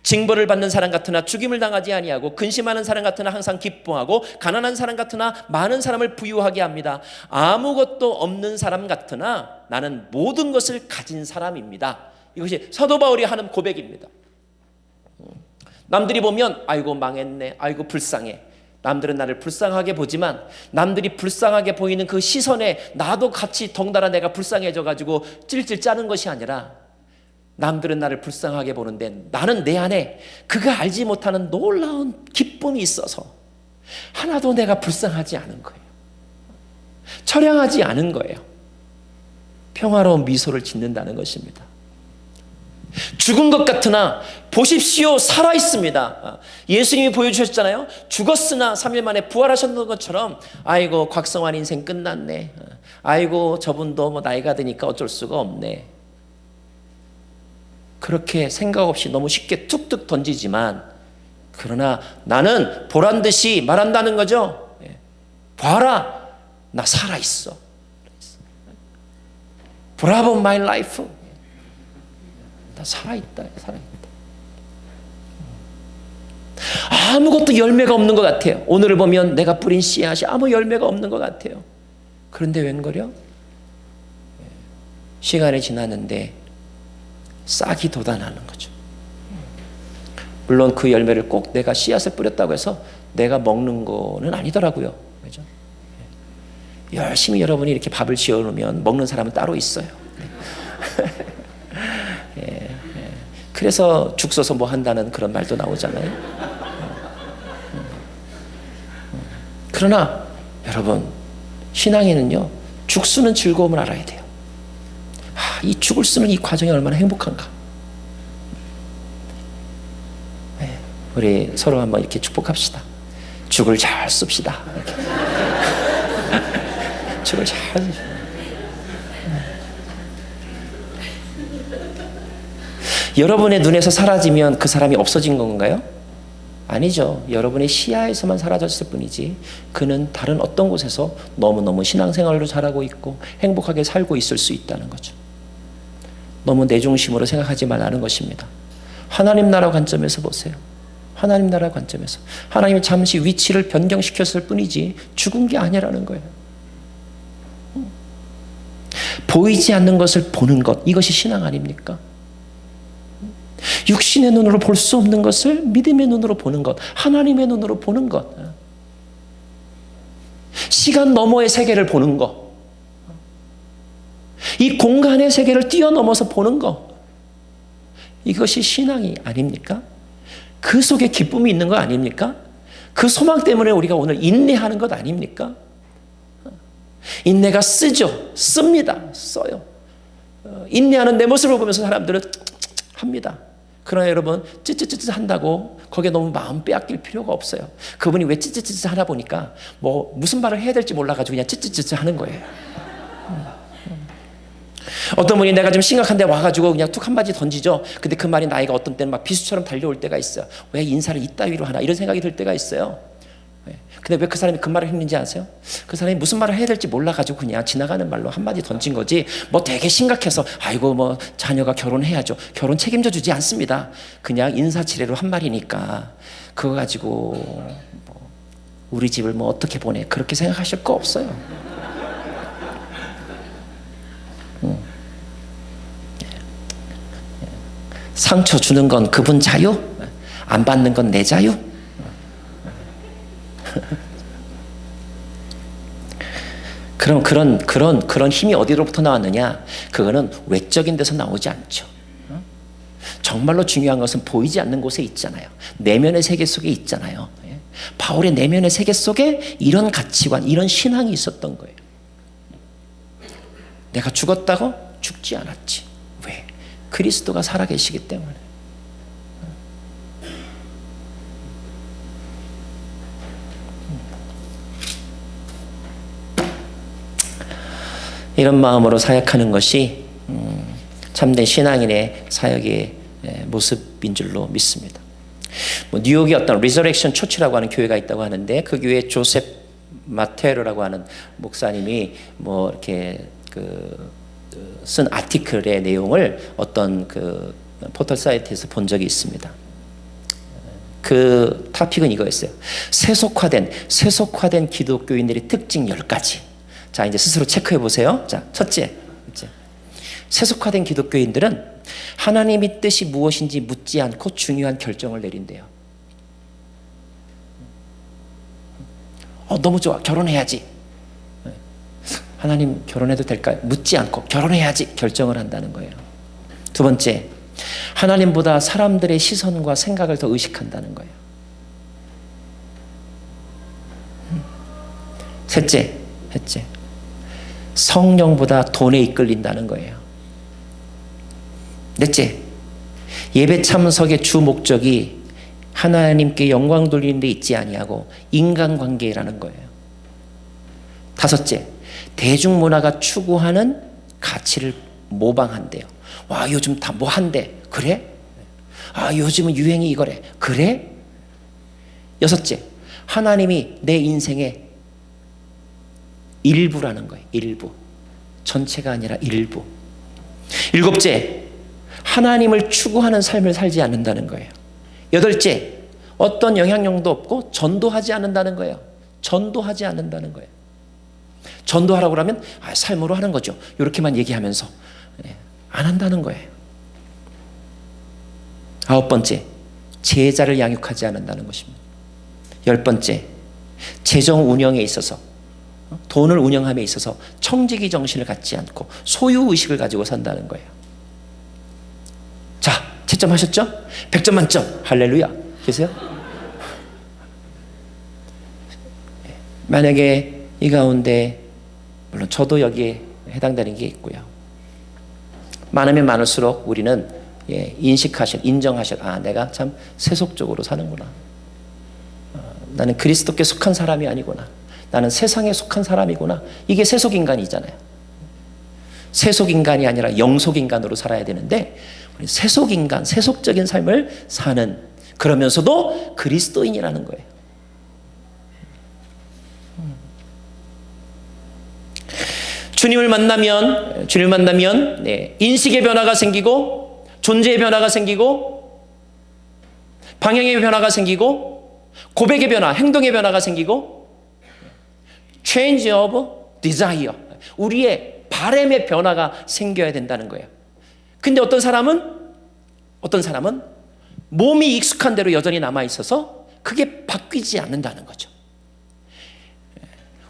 S1: 징벌을 받는 사람 같으나 죽임을 당하지 아니하고 근심하는 사람 같으나 항상 기뻐하고 가난한 사람 같으나 많은 사람을 부유하게 합니다. 아무것도 없는 사람 같으나 나는 모든 것을 가진 사람입니다. 이것이 사도 바울이 하는 고백입니다. 남들이 보면 아이고 망했네, 아이고 불쌍해. 남들은 나를 불쌍하게 보지만 남들이 불쌍하게 보이는 그 시선에 나도 같이 덩달아 내가 불쌍해져 가지고 찔찔 짜는 것이 아니라, 남들은 나를 불쌍하게 보는데 나는 내 안에 그가 알지 못하는 놀라운 기쁨이 있어서 하나도 내가 불쌍하지 않은 거예요. 처량하지 않은 거예요. 평화로운 미소를 짓는다는 것입니다. 죽은 것 같으나 보십시오 살아있습니다. 예수님이 보여주셨잖아요. 죽었으나 3일 만에 부활하셨던 것처럼, 아이고 곽성환 인생 끝났네, 아이고 저분도 뭐 나이가 드니까 어쩔 수가 없네, 그렇게 생각 없이 너무 쉽게 툭툭 던지지만, 그러나 나는 보란듯이 말한다는 거죠. 봐라, 나 살아있어. Bravo my life. 나 살아있다. 아무것도 열매가 없는 것 같아요. 오늘을 보면 내가 뿌린 씨앗이 아무 열매가 없는 것 같아요. 그런데 웬걸요? 시간이 지났는데 싹이 돋아나는 거죠. 물론 그 열매를 꼭 내가 씨앗을 뿌렸다고 해서 내가 먹는 거는 아니더라고요. 그죠? 열심히 여러분이 이렇게 밥을 지어놓으면 먹는 사람은 따로 있어요. 그래서 죽 써서 뭐 한다는 그런 말도 나오잖아요. 그러나 여러분, 신앙에는요 죽 쓰는 즐거움을 알아야 돼요. 이 죽을 쓰는 이 과정이 얼마나 행복한가. 우리 서로 한번 이렇게 축복합시다. 죽을 잘 씁시다. 죽을 잘 씁시다. 여러분의 눈에서 사라지면 그 사람이 없어진 건가요? 아니죠. 여러분의 시야에서만 사라졌을 뿐이지 그는 다른 어떤 곳에서 너무너무 신앙생활로 잘하고 있고 행복하게 살고 있을 수 있다는 거죠. 너무 내 중심으로 생각하지 말라는 것입니다. 하나님 나라 관점에서 보세요. 하나님 나라 관점에서. 하나님이 잠시 위치를 변경시켰을 뿐이지 죽은 게 아니라는 거예요. 보이지 않는 것을 보는 것, 이것이 신앙 아닙니까? 육신의 눈으로 볼 수 없는 것을 믿음의 눈으로 보는 것, 하나님의 눈으로 보는 것, 시간 너머의 세계를 보는 것, 이 공간의 세계를 뛰어넘어서 보는 것, 이것이 신앙이 아닙니까? 그 속에 기쁨이 있는 거 아닙니까? 그 소망 때문에 우리가 오늘 인내하는 것 아닙니까? 인내가 쓰죠. 씁니다. 써요. 인내하는 내 모습을 보면서 사람들은 합니다. 그러나 여러분, 찌찌찌찌 한다고 거기에 너무 마음 빼앗길 필요가 없어요. 그분이 왜 찌찌찌찌 하다 보니까 뭐 무슨 말을 해야 될지 몰라가지고 그냥 찌찌찌찌 하는 거예요. 어떤 분이 내가 좀 심각한데 와가지고 그냥 툭 한마디 던지죠. 근데 그 말이 나이가 어떤 때는 막 비수처럼 달려올 때가 있어요. 왜 인사를 이따위로 하나 이런 생각이 들 때가 있어요. 근데 왜 그 사람이 그 말을 했는지 아세요? 그 사람이 무슨 말을 해야 될지 몰라가지고 그냥 지나가는 말로 한마디 던진 거지, 뭐 되게 심각해서 아이고 뭐 자녀가 결혼해야죠, 결혼 책임져 주지 않습니다. 그냥 인사치레로 한 말이니까 그거 가지고 뭐 우리 집을 뭐 어떻게 보내, 그렇게 생각하실 거 없어요. 상처 주는 건 그분 자유, 안 받는 건 내 자유. 그럼 그런 힘이 어디로부터 나왔느냐? 그거는 외적인 데서 나오지 않죠. 정말로 중요한 것은 보이지 않는 곳에 있잖아요. 내면의 세계 속에 있잖아요. 바울의 내면의 세계 속에 이런 가치관, 이런 신앙이 있었던 거예요. 내가 죽었다고? 죽지 않았지. 왜? 그리스도가 살아계시기 때문에. 이런 마음으로 사역하는 것이 참된 신앙인의 사역의 모습인 줄로 믿습니다. 뭐 뉴욕에 어떤 리저렉션 초치라고 하는 교회가 있다고 하는데, 그 교회 조셉 마테로라고 하는 목사님이 뭐 이렇게 쓴 아티클의 내용을 어떤 그 포털 사이트에서 본 적이 있습니다. 그 토픽은 이거였어요. 세속화된 기독교인들의 특징 10가지. 자, 이제 스스로 체크해 보세요. 자, 첫째. 세속화된 기독교인들은 하나님의 뜻이 무엇인지 묻지 않고 중요한 결정을 내린대요. 너무 좋아. 결혼해야지. 하나님 결혼해도 될까요? 묻지 않고 결혼해야지 결정을 한다는 거예요. 두 번째, 하나님보다 사람들의 시선과 생각을 더 의식한다는 거예요. 셋째, 성령보다 돈에 이끌린다는 거예요. 넷째, 예배 참석의 주 목적이 하나님께 영광 돌리는 데 있지 아니하고 인간관계라는 거예요. 다섯째, 대중문화가 추구하는 가치를 모방한대요. 와, 요즘 다 뭐 한대. 그래? 아, 요즘은 유행이 이거래. 그래? 여섯째, 하나님이 내 인생의 일부라는 거예요. 일부. 전체가 아니라 일부. 일곱째, 하나님을 추구하는 삶을 살지 않는다는 거예요. 여덟째, 어떤 영향력도 없고 전도하지 않는다는 거예요. 전도하지 않는다는 거예요. 전도하라고 하면 삶으로 하는 거죠. 이렇게만 얘기하면서 안 한다는 거예요. 아홉 번째, 제자를 양육하지 않는다는 것입니다. 열 번째, 재정 운영에 있어서, 돈을 운영함에 있어서 청지기 정신을 갖지 않고 소유의식을 가지고 산다는 거예요. 자, 채점하셨죠? 100점 만점. 할렐루야. 계세요? 만약에 이 가운데, 물론 저도 여기에 해당되는 게 있고요. 많으면 많을수록 우리는 인정하실, 내가 참 세속적으로 사는구나. 나는 그리스도께 속한 사람이 아니구나. 나는 세상에 속한 사람이구나. 이게 세속인간이잖아요. 세속인간이 아니라 영속인간으로 살아야 되는데, 우리 세속인간, 세속적인 삶을 사는, 그러면서도 그리스도인이라는 거예요. 주님을 만나면 네, 인식의 변화가 생기고 존재의 변화가 생기고 방향의 변화가 생기고 고백의 변화, 행동의 변화가 생기고 change of desire, 우리의 바람의 변화가 생겨야 된다는 거예요. 근데 어떤 사람은 몸이 익숙한 대로 여전히 남아있어서 그게 바뀌지 않는다는 거죠.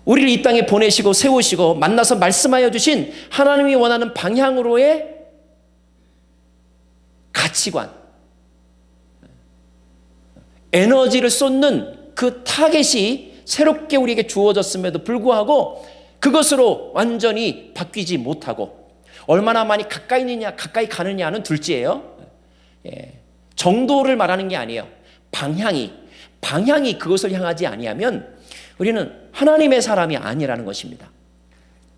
S1: 우리를 이 땅에 보내시고 세우시고 만나서 말씀하여 주신 하나님이 원하는 방향으로의 가치관, 에너지를 쏟는 그 타겟이 새롭게 우리에게 주어졌음에도 불구하고 그것으로 완전히 바뀌지 못하고 얼마나 많이 가까이 가느냐는 둘째예요. 정도를 말하는 게 아니에요. 방향이 그것을 향하지 아니하면 우리는 하나님의 사람이 아니라는 것입니다.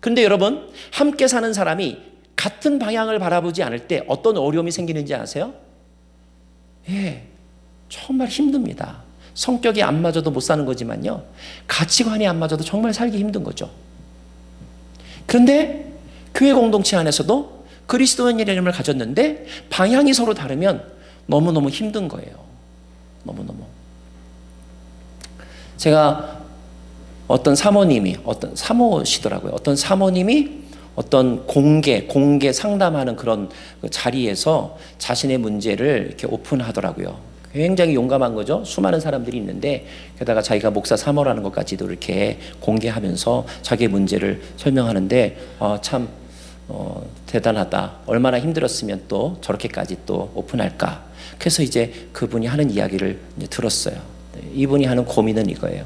S1: 그런데 여러분, 함께 사는 사람이 같은 방향을 바라보지 않을 때 어떤 어려움이 생기는지 아세요? 정말 힘듭니다. 성격이 안 맞아도 못 사는 거지만요, 가치관이 안 맞아도 정말 살기 힘든 거죠. 그런데 교회 공동체 안에서도 그리스도인이라는 이름을 가졌는데 방향이 서로 다르면 너무너무 힘든 거예요. 너무너무. 제가 어떤 사모시더라고요. 어떤 사모님이 어떤 공개 상담하는 그런 자리에서 자신의 문제를 이렇게 오픈하더라고요. 굉장히 용감한 거죠. 수많은 사람들이 있는데 게다가 자기가 목사 사모라는 것까지도 이렇게 공개하면서 자기의 문제를 설명하는데 참 대단하다. 얼마나 힘들었으면 또 저렇게까지 또 오픈할까. 그래서 이제 그분이 하는 이야기를 이제 들었어요. 이분이 하는 고민은 이거예요.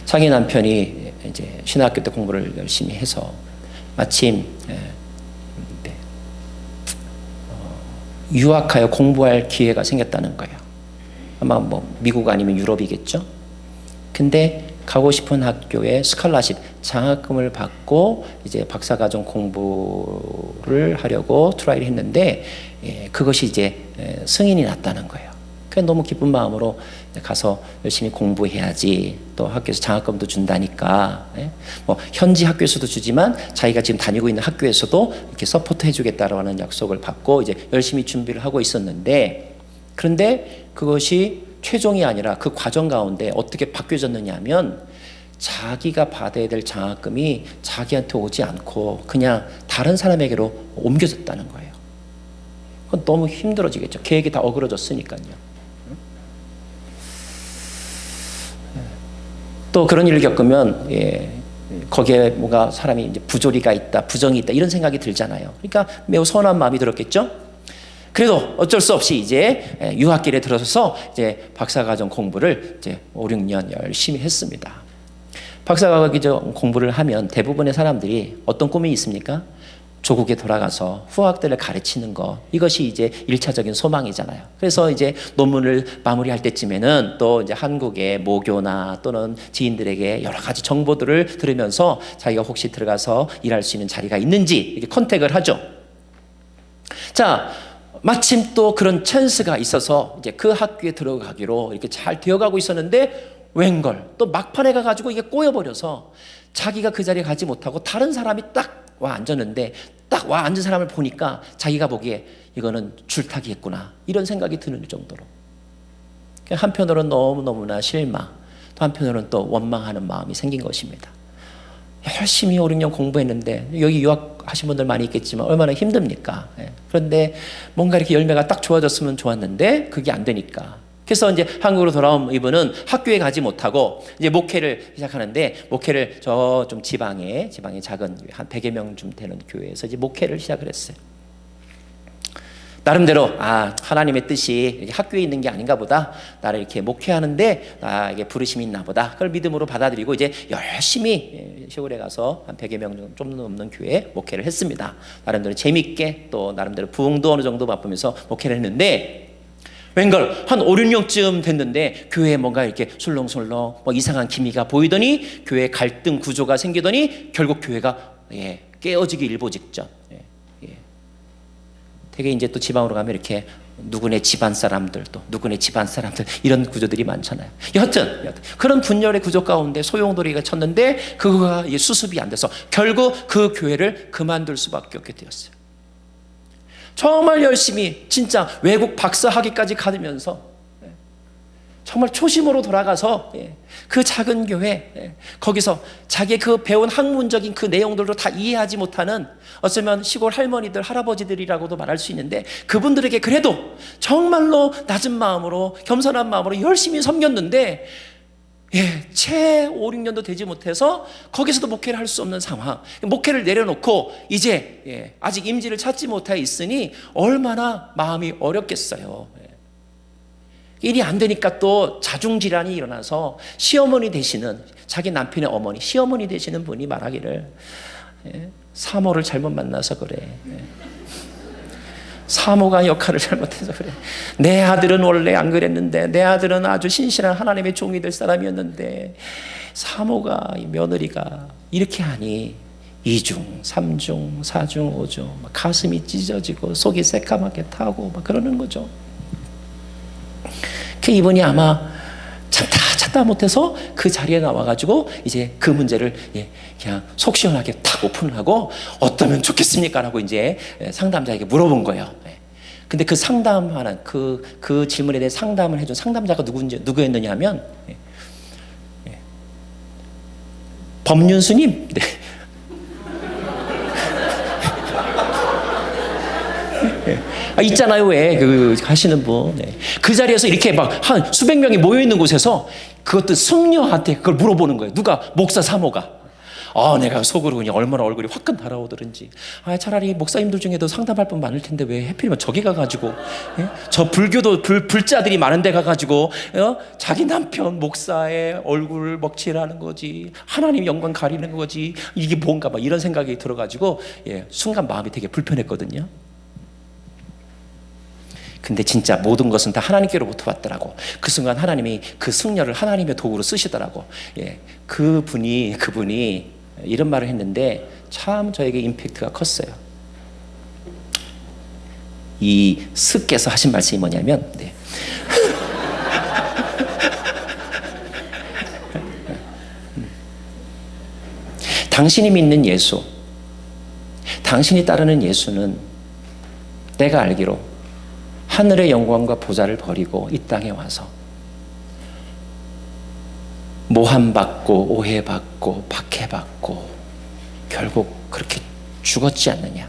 S1: 자기 남편이 이제 신학교 때 공부를 열심히 해서 마침 유학하여 공부할 기회가 생겼다는 거예요. 아마 뭐 미국 아니면 유럽이겠죠. 근데 가고 싶은 학교에 스칼라십 장학금을 받고 이제 박사과정 공부를 하려고 트라이를 했는데 그것이 이제 승인이 났다는 거예요. 그래서 너무 기쁜 마음으로 가서 열심히 공부해야지, 또 학교에서 장학금도 준다니까, 뭐 현지 학교에서도 주지만 자기가 지금 다니고 있는 학교에서도 이렇게 서포트 해주겠다라는 약속을 받고 이제 열심히 준비를 하고 있었는데, 그런데 그것이 최종이 아니라 그 과정 가운데 어떻게 바뀌어졌느냐 하면 자기가 받아야 될 장학금이 자기한테 오지 않고 그냥 다른 사람에게로 옮겨졌다는 거예요. 그건 너무 힘들어지겠죠. 계획이 다 어그러졌으니까요. 또 그런 일을 겪으면 거기에 뭔가 사람이 이제 부조리가 있다, 부정이 있다 이런 생각이 들잖아요. 그러니까 매우 서운한 마음이 들었겠죠. 그래도 어쩔 수 없이 이제 유학길에 들어서서 이제 박사과정 공부를 이제 5, 6년 열심히 했습니다. 박사과정 공부를 하면 대부분의 사람들이 어떤 꿈이 있습니까? 조국에 돌아가서 후학들을 가르치는 것, 이것이 이제 1차적인 소망이잖아요. 그래서 이제 논문을 마무리할 때쯤에는 또 이제 한국의 모교나 또는 지인들에게 여러 가지 정보들을 들으면서 자기가 혹시 들어가서 일할 수 있는 자리가 있는지 이렇게 컨택을 하죠. 자, 마침 또 그런 찬스가 있어서 이제 그 학교에 들어가기로 이렇게 잘 되어가고 있었는데 웬걸 또 막판에 가가지고 이게 꼬여버려서 자기가 그 자리에 가지 못하고 다른 사람이 딱 와 앉았는데 딱 와 앉은 사람을 보니까 자기가 보기에 이거는 줄타기했구나 이런 생각이 드는 정도로, 한편으로는 너무너무나 실망, 또 한편으로는 또 원망하는 마음이 생긴 것입니다. 열심히 5, 6년 공부했는데, 여기 유학하신 분들 많이 있겠지만 얼마나 힘듭니까? 그런데 뭔가 이렇게 열매가 딱 좋아졌으면 좋았는데 그게 안 되니까, 그래서 이제 한국으로 돌아온 이분은 학교에 가지 못하고 이제 목회를 시작하는데, 목회를 저 좀 지방에 작은 한 100여 명 좀 되는 교회에서 이제 목회를 시작을 했어요. 나름대로 하나님의 뜻이 학교에 있는 게 아닌가 보다, 나를 이렇게 목회하는데 나에게 부르심이 있나 보다, 그걸 믿음으로 받아들이고 이제 열심히 시골에 가서 한 100여 명 좀 넘는 교회에 목회를 했습니다. 나름대로 재밌게 또 나름대로 부흥도 어느 정도 맛보면서 목회를 했는데, 웬걸 한 5, 6년쯤 됐는데 교회에 뭔가 이렇게 술렁술렁 뭐 이상한 기미가 보이더니 교회 갈등 구조가 생기더니 결국 교회가 깨어지기 일보 직전. 되게 이제 또 지방으로 가면 이렇게 누구네 집안 사람들도 누구네 집안 사람들 이런 구조들이 많잖아요. 여하튼 그런 분열의 구조 가운데 소용돌이가 쳤는데 그거가 수습이 안 돼서 결국 그 교회를 그만둘 수밖에 없게 되었어요. 정말 열심히 진짜 외국 박사학위까지 가면서 정말 초심으로 돌아가서 그 작은 교회 거기서 자기 그 배운 학문적인 그 내용들도 다 이해하지 못하는 어쩌면 시골 할머니들 할아버지들이라고도 말할 수 있는데 그분들에게 그래도 정말로 낮은 마음으로 겸손한 마음으로 열심히 섬겼는데 채 5, 6년도 되지 못해서 거기서도 목회를 할 수 없는 상황, 목회를 내려놓고 이제 아직 임지를 찾지 못해 있으니 얼마나 마음이 어렵겠어요. 일이 안 되니까 또 자중질환이 일어나서 시어머니 되시는 자기 남편의 어머니, 시어머니 되시는 분이 말하기를 사모를 잘못 만나서 그래. 사모가 역할을 잘못해서 그래. 내 아들은 원래 안 그랬는데, 내 아들은 아주 신실한 하나님의 종이 될 사람이었는데 사모가, 며느리가 이렇게 하니 2중, 3중, 4중, 5중 막 가슴이 찢어지고 속이 새까맣게 타고 막 그러는 거죠. 그 이분이 아마 참다 못해서 그 자리에 나와가지고 이제 그 문제를 그냥 속 시원하게 탁 오픈을 하고 어떠면 좋겠습니까? 라고 이제 상담자에게 물어본 거예요. 근데 그 상담하는 그 질문에 대해 상담을 해준 상담자가 누구였느냐 하면 법륜스님. 있잖아요, 왜 하시는 분. 그 자리에서 이렇게 막 한 수백 명이 모여 있는 곳에서 그것도 승려한테 그걸 물어보는 거예요. 누가? 목사 사모가. 내가 속으로 그냥 얼마나 얼굴이 화끈 달아오르는지. 차라리 목사님들 중에도 상담할 분 많을 텐데 왜 하필이면 저기 가가지고 저 불교도 불자들이 많은 데 가가지고 자기 남편 목사의 얼굴 먹칠하는 거지, 하나님 영광 가리는 거지, 이게 뭔가 막 이런 생각이 들어가지고 순간 마음이 되게 불편했거든요. 근데 진짜 모든 것은 다 하나님께로부터 왔더라고. 그 순간 하나님이 그 승려를 하나님의 도구로 쓰시더라고. 그분이 이런 말을 했는데 참 저에게 임팩트가 컸어요. 이 스께서 하신 말씀이 뭐냐면 당신이 믿는 예수, 당신이 따르는 예수는 내가 알기로 하늘의 영광과 보좌를 버리고 이 땅에 와서 모함받고 오해받고 박해받고 결국 그렇게 죽었지 않느냐.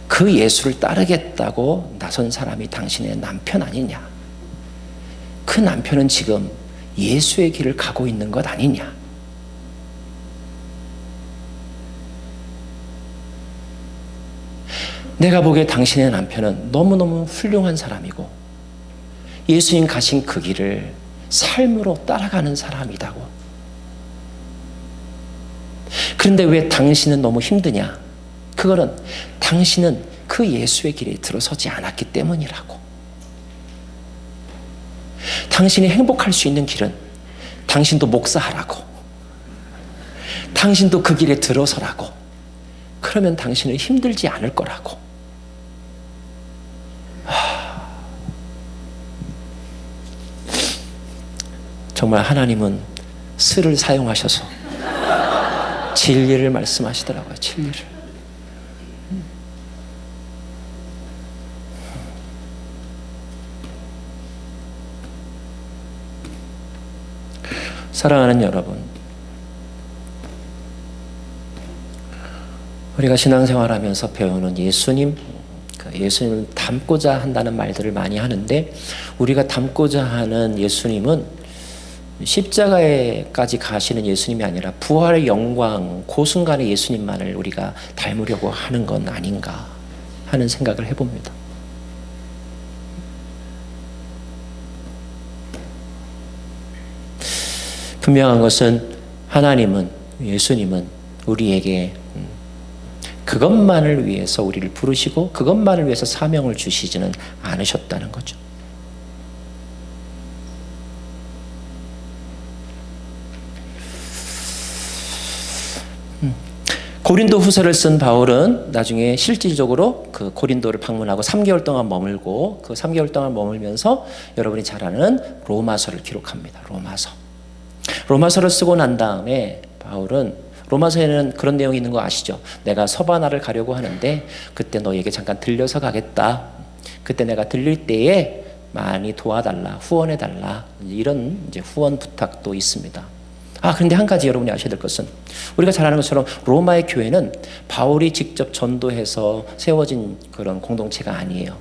S1: 그 예수를 따르겠다고 나선 사람이 당신의 남편 아니냐. 그 남편은 지금 예수의 길을 가고 있는 것 아니냐. 내가 보기에 당신의 남편은 너무너무 훌륭한 사람이고 예수님 가신 그 길을 삶으로 따라가는 사람이다고. 그런데 왜 당신은 너무 힘드냐? 그거는 당신은 그 예수의 길에 들어서지 않았기 때문이라고. 당신이 행복할 수 있는 길은 당신도 목사하라고, 당신도 그 길에 들어서라고. 그러면 당신은 힘들지 않을 거라고. 정말 하나님은 스를 사용하셔서 진리를 말씀하시더라고요. 진리를. 사랑하는 여러분, 우리가 신앙생활하면서 배우는 예수님을 닮고자 한다는 말들을 많이 하는데, 우리가 닮고자 하는 예수님은 십자가에까지 가시는 예수님이 아니라 부활의 영광, 그 순간의 예수님만을 우리가 닮으려고 하는 건 아닌가 하는 생각을 해봅니다. 분명한 것은 하나님은, 예수님은 우리에게 그것만을 위해서 우리를 부르시고 그것만을 위해서 사명을 주시지는 않으셨다는 거죠. 고린도 후서를 쓴 바울은 나중에 실질적으로 그 고린도를 방문하고 3개월 동안 머물고 그 3개월 동안 머물면서 여러분이 잘 아는 로마서를 기록합니다. 로마서를 쓰고 난 다음에 바울은 로마서에는 그런 내용이 있는 거 아시죠? 내가 서바나를 가려고 하는데 그때 너에게 잠깐 들려서 가겠다. 그때 내가 들릴 때에 많이 도와달라, 후원해달라. 이런 이제 후원 부탁도 있습니다. 그런데 한 가지 여러분이 아셔야 될 것은 우리가 잘 아는 것처럼 로마의 교회는 바울이 직접 전도해서 세워진 그런 공동체가 아니에요.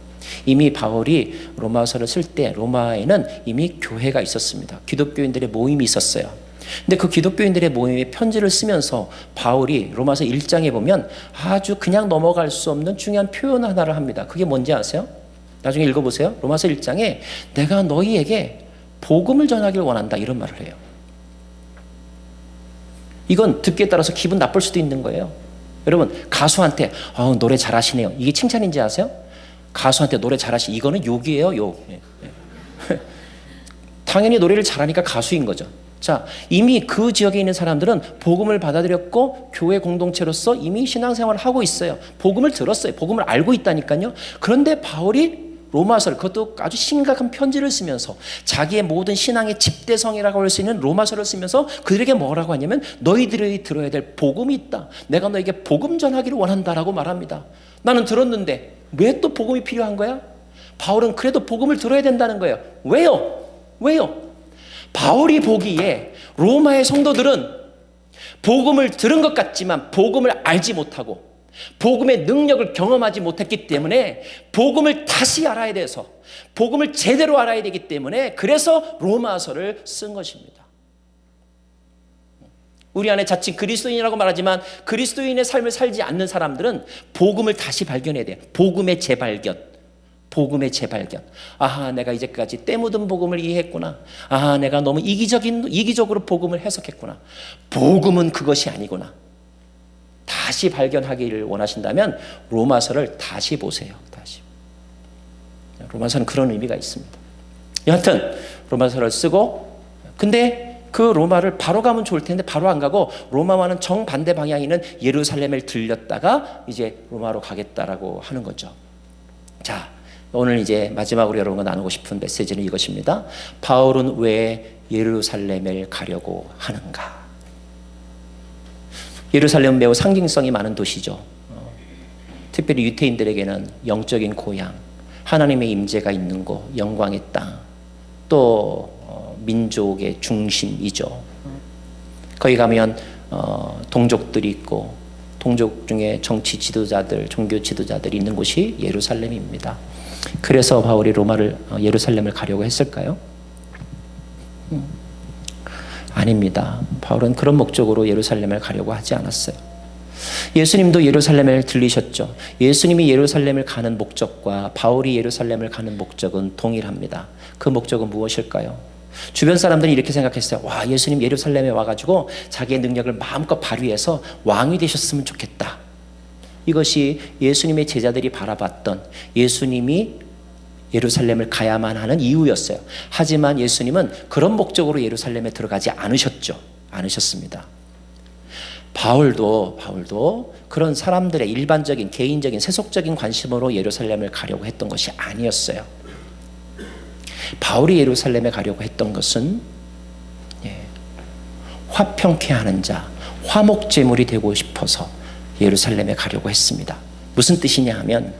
S1: 이미 바울이 로마서를 쓸 때 로마에는 이미 교회가 있었습니다. 기독교인들의 모임이 있었어요. 근데 그 기독교인들의 모임에 편지를 쓰면서 바울이 로마서 1장에 보면 아주 그냥 넘어갈 수 없는 중요한 표현 하나를 합니다. 그게 뭔지 아세요? 나중에 읽어보세요. 로마서 1장에 내가 너희에게 복음을 전하길 원한다 이런 말을 해요. 이건 듣기에 따라서 기분 나쁠 수도 있는 거예요. 여러분 가수한테 노래 잘하시네요. 이게 칭찬인지 아세요? 가수한테 노래 잘하시 이거는 욕이에요. 욕. 당연히 노래를 잘하니까 가수인 거죠. 자, 이미 그 지역에 있는 사람들은 복음을 받아들였고 교회 공동체로서 이미 신앙생활을 하고 있어요. 복음을 들었어요. 복음을 알고 있다니까요. 그런데 바울이 로마서를, 그것도 아주 심각한 편지를 쓰면서 자기의 모든 신앙의 집대성이라고 할 수 있는 로마서를 쓰면서 그들에게 뭐라고 하냐면 너희들이 들어야 될 복음이 있다. 내가 너에게 복음 전하기를 원한다라고 말합니다. 나는 들었는데 왜 또 복음이 필요한 거야? 바울은 그래도 복음을 들어야 된다는 거예요. 왜요? 바울이 보기에 로마의 성도들은 복음을 들은 것 같지만 복음을 알지 못하고 복음의 능력을 경험하지 못했기 때문에 복음을 다시 알아야 돼서 복음을 제대로 알아야 되기 때문에 그래서 로마서를 쓴 것입니다. 우리 안에 자칭 그리스도인이라고 말하지만 그리스도인의 삶을 살지 않는 사람들은 복음을 다시 발견해야 돼요. 복음의 재발견. 내가 이제까지 때 묻은 복음을 이해했구나. 내가 너무 이기적으로 복음을 해석했구나. 복음은 그것이 아니구나. 다시 발견하기를 원하신다면 로마서를 다시 보세요. 로마서는 그런 의미가 있습니다. 여하튼 로마서를 쓰고 근데 그 로마를 바로 가면 좋을 텐데 바로 안 가고 로마와는 정반대 방향에 있는 예루살렘을 들렸다가 이제 로마로 가겠다라고 하는 거죠. 자, 오늘 이제 마지막으로 여러분과 나누고 싶은 메시지는 이것입니다. 바울은 왜 예루살렘을 가려고 하는가? 예루살렘은 매우 상징성이 많은 도시죠. 특별히 유태인들에게는 영적인 고향, 하나님의 임재가 있는 곳, 영광의 땅, 또 민족의 중심이죠. 거기 가면 동족들이 있고 동족 중에 정치 지도자들, 종교 지도자들이 있는 곳이 예루살렘입니다. 그래서 바울이 예루살렘을 가려고 했을까요? 아닙니다. 바울은 그런 목적으로 예루살렘을 가려고 하지 않았어요. 예수님도 예루살렘을 들리셨죠. 예수님이 예루살렘을 가는 목적과 바울이 예루살렘을 가는 목적은 동일합니다. 그 목적은 무엇일까요? 주변 사람들이 이렇게 생각했어요. 예수님 예루살렘에 와가지고 자기의 능력을 마음껏 발휘해서 왕이 되셨으면 좋겠다. 이것이 예수님의 제자들이 바라봤던 예수님이 예루살렘을 가야만 하는 이유였어요. 하지만 예수님은 그런 목적으로 예루살렘에 들어가지 않으셨습니다. 바울도 그런 사람들의 일반적인 개인적인 세속적인 관심으로 예루살렘을 가려고 했던 것이 아니었어요. 바울이 예루살렘에 가려고 했던 것은 화평케 하는 자, 화목제물이 되고 싶어서 예루살렘에 가려고 했습니다. 무슨 뜻이냐 하면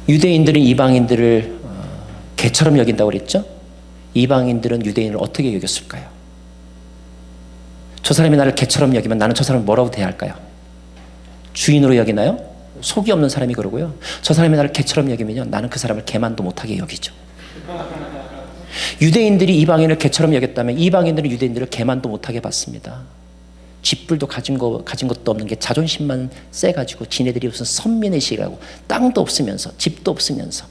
S1: 유대인들은 이방인들을 개처럼 여긴다고 그랬죠? 이방인들은 유대인을 어떻게 여겼을까요? 저 사람이 나를 개처럼 여기면 나는 저 사람을 뭐라고 대할까요? 주인으로 여기나요? 속이 없는 사람이 그러고요. 저 사람이 나를 개처럼 여기면요, 나는 그 사람을 개만도 못하게 여기죠. 유대인들이 이방인을 개처럼 여겼다면 이방인들은 유대인들을 개만도 못하게 봤습니다. 집불도 가진 것도 없는 게 자존심만 세가지고 지네들이 무슨 선민의식이라고 땅도 없으면서 집도 없으면서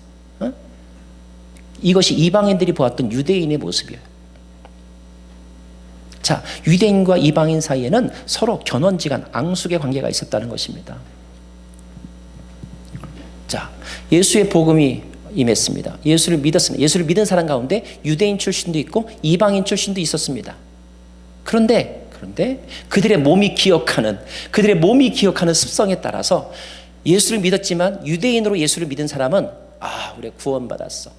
S1: 이것이 이방인들이 보았던 유대인의 모습이에요. 자, 유대인과 이방인 사이에는 서로 견원지간 앙숙의 관계가 있었다는 것입니다. 자, 예수의 복음이 임했습니다. 예수를 믿었습니다. 예수를 믿은 사람 가운데 유대인 출신도 있고 이방인 출신도 있었습니다. 그런데 그들의 몸이 기억하는 습성에 따라서 예수를 믿었지만 유대인으로 예수를 믿은 사람은 우리가 구원받았어.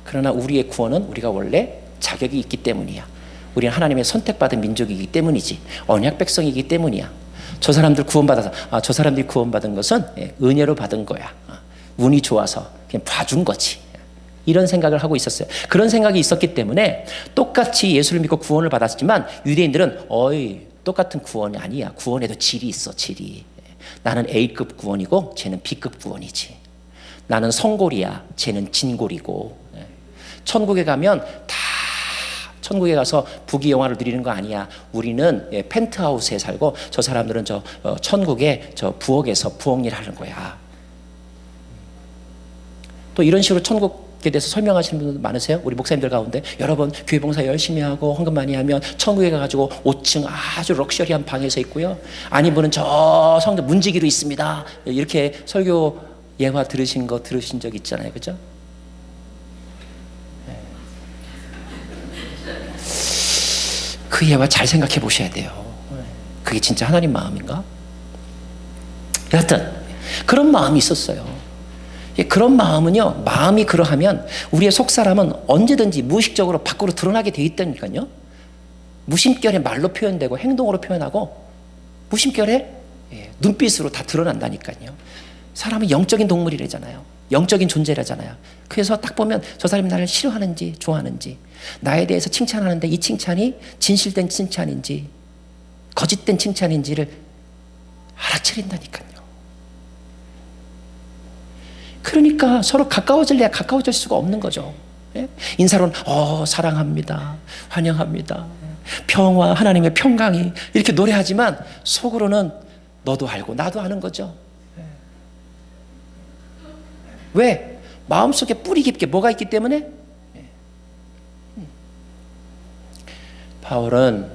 S1: 그러나 우리의 구원은 우리가 원래 자격이 있기 때문이야. 우리는 하나님의 선택받은 민족이기 때문이지. 언약 백성이기 때문이야. 저 사람들 구원받아서 저 사람들이 구원받은 것은 은혜로 받은 거야. 운이 좋아서 그냥 봐준 거지. 이런 생각을 하고 있었어요. 그런 생각이 있었기 때문에 똑같이 예수를 믿고 구원을 받았지만 유대인들은 똑같은 구원이 아니야. 구원에도 질이 있어. 질이. 나는 A급 구원이고 쟤는 B급 구원이지. 나는 성골이야. 쟤는 진골이고. 천국에 가면 천국에 가서 부귀영화를 누리는 거 아니야. 우리는 펜트하우스에 살고 저 사람들은 천국의 부엌에서 부엌 일 하는 거야. 또 이런 식으로 천국에 대해서 설명하시는 분들 많으세요? 우리 목사님들 가운데 여러분 교회 봉사 열심히 하고 헌금 많이 하면 천국에 가가지고 5층 아주 럭셔리한 방에서 있고요. 아닌 분은 저 성도 문지기로 있습니다. 이렇게 설교 예화 들으신 적 있잖아요. 그죠? 그 예화 잘 생각해 보셔야 돼요. 그게 진짜 하나님 마음인가? 여하튼 그런 마음이 있었어요. 그런 마음은요, 마음이 그러하면 우리의 속사람은 언제든지 무의식적으로 밖으로 드러나게 돼 있다니까요. 무심결에 말로 표현되고 행동으로 표현하고 무심결에 눈빛으로 다 드러난다니까요. 사람은 영적인 동물이래잖아요. 영적인 존재라잖아요. 그래서 딱 보면 저 사람이 나를 싫어하는지 좋아하는지, 나에 대해서 칭찬하는데 이 칭찬이 진실된 칭찬인지 거짓된 칭찬인지를 알아차린다니까요. 그러니까 서로 가까워질래야 가까워질 수가 없는 거죠. 인사로는 사랑합니다, 환영합니다, 평화, 하나님의 평강이 이렇게 노래하지만 속으로는 너도 알고 나도 아는 거죠. 왜? 마음속에 뿌리 깊게 뭐가 있기 때문에? 바울은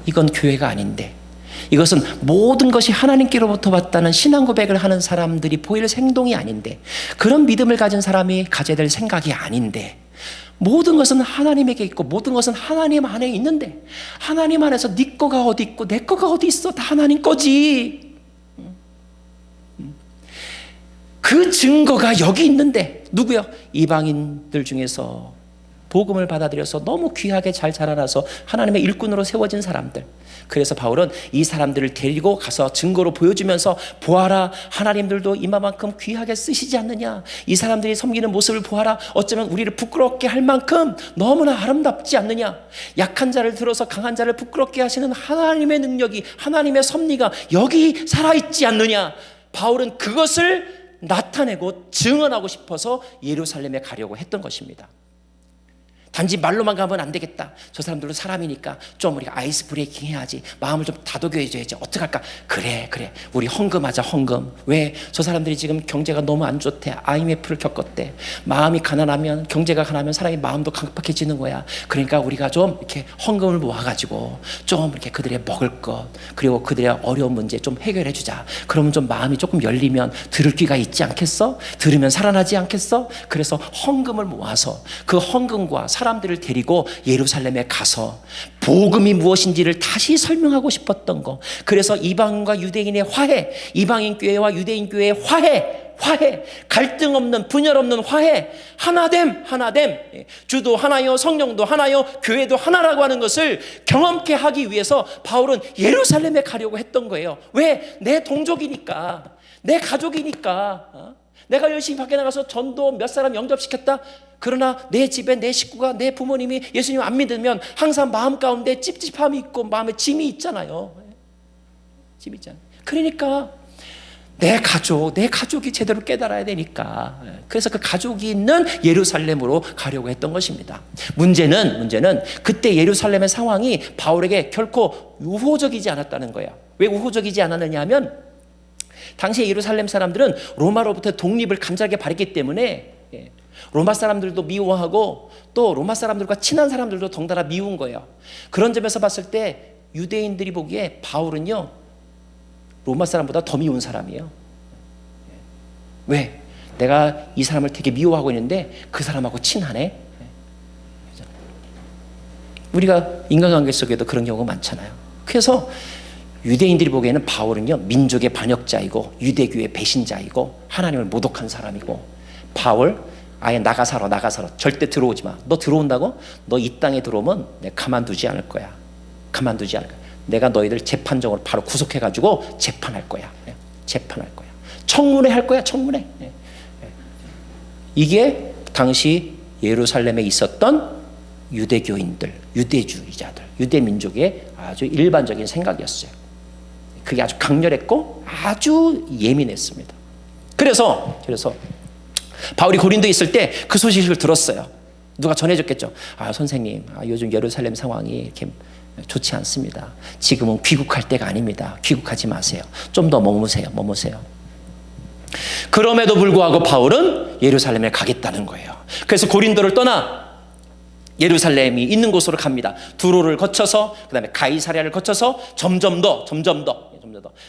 S1: 이건 교회가 아닌데, 이것은 모든 것이 하나님께로부터 왔다는 신앙 고백을 하는 사람들이 보일 행동이 아닌데, 그런 믿음을 가진 사람이 가져야 될 생각이 아닌데, 모든 것은 하나님에게 있고 모든 것은 하나님 안에 있는데, 하나님 안에서 네 거가 어디 있고 내 거가 어디 있어? 다 하나님 거지. 그 증거가 여기 있는데, 누구요? 이방인들 중에서 복음을 받아들여서 너무 귀하게 잘 자라나서 하나님의 일꾼으로 세워진 사람들. 그래서 바울은 이 사람들을 데리고 가서 증거로 보여주면서, 보아라, 하나님들도 이만큼 귀하게 쓰시지 않느냐. 이 사람들이 섬기는 모습을 보아라. 어쩌면 우리를 부끄럽게 할 만큼 너무나 아름답지 않느냐. 약한 자를 들어서 강한 자를 부끄럽게 하시는 하나님의 능력이, 하나님의 섭리가 여기 살아있지 않느냐. 바울은 그것을 나타내고 증언하고 싶어서 예루살렘에 가려고 했던 것입니다. 단지 말로만 가면 안 되겠다. 저 사람들도 사람이니까 좀 우리가 아이스 브레이킹 해야지. 마음을 좀 다독여줘야지. 어떡할까? 그래. 우리 헌금하자, 헌금. 왜? 저 사람들이 지금 경제가 너무 안 좋대. IMF를 겪었대. 마음이 가난하면, 경제가 가난하면 사람이 마음도 강팍해지는 거야. 그러니까 우리가 좀 이렇게 헌금을 모아가지고 좀 이렇게 그들의 먹을 것, 그리고 그들의 어려운 문제 좀 해결해 주자. 그러면 좀 마음이 조금 열리면 들을 귀가 있지 않겠어? 들으면 살아나지 않겠어? 그래서 헌금을 모아서 그 헌금과 사람들을 데리고 예루살렘에 가서 복음이 무엇인지를 다시 설명하고 싶었던 거. 그래서 이방인과 유대인의 화해, 이방인 교회와 유대인 교회의 화해, 갈등 없는, 분열 없는 화해, 하나됨, 주도 하나요, 성령도 하나요, 교회도 하나라고 하는 것을 경험케 하기 위해서 바울은 예루살렘에 가려고 했던 거예요. 왜? 내 동족이니까, 내 가족이니까. 내가 열심히 밖에 나가서 전도 몇 사람 영접시켰다. 그러나 내 집에 내 식구가, 내 부모님이 예수님 안 믿으면 항상 마음 가운데 찝찝함이 있고 마음에 짐이 있잖아요. 짐이 있잖아요. 그러니까 내 가족이 제대로 깨달아야 되니까. 그래서 그 가족이 있는 예루살렘으로 가려고 했던 것입니다. 문제는 그때 예루살렘의 상황이 바울에게 결코 우호적이지 않았다는 거야. 왜 우호적이지 않았느냐 하면, 당시 예루살렘 사람들은 로마로부터 독립을 간절하게 바랬기 때문에 로마 사람들도 미워하고 또 로마 사람들과 친한 사람들도 덩달아 미운 거예요. 그런 점에서 봤을 때 유대인들이 보기에 바울은요, 로마 사람보다 더 미운 사람이에요. 왜? 내가 이 사람을 되게 미워하고 있는데 그 사람하고 친하네. 우리가 인간관계 속에도 그런 경우가 많잖아요. 그래서 유대인들이 보기에는 바울은요, 민족의 반역자이고 유대교의 배신자이고 하나님을 모독한 사람이고, 바울 아예 나가 살아 절대 들어오지 마. 너 들어온다고? 너 이 땅에 들어오면 내가 가만두지 않을 거야. 내가 너희들 재판정으로 바로 구속해가지고 재판할 거야. 청문회 할 거야. 청문회. 이게 당시 예루살렘에 있었던 유대교인들, 유대주의자들, 유대민족의 아주 일반적인 생각이었어요. 그게 아주 강렬했고 아주 예민했습니다. 그래서 바울이 고린도에 있을 때 그 소식을 들었어요. 누가 전해줬겠죠. 선생님, 요즘 예루살렘 상황이 이렇게 좋지 않습니다. 지금은 귀국할 때가 아닙니다. 귀국하지 마세요. 좀 더 머무세요. 그럼에도 불구하고 바울은 예루살렘에 가겠다는 거예요. 그래서 고린도를 떠나 예루살렘이 있는 곳으로 갑니다. 두로를 거쳐서, 그 다음에 가이사랴를 거쳐서 점점 더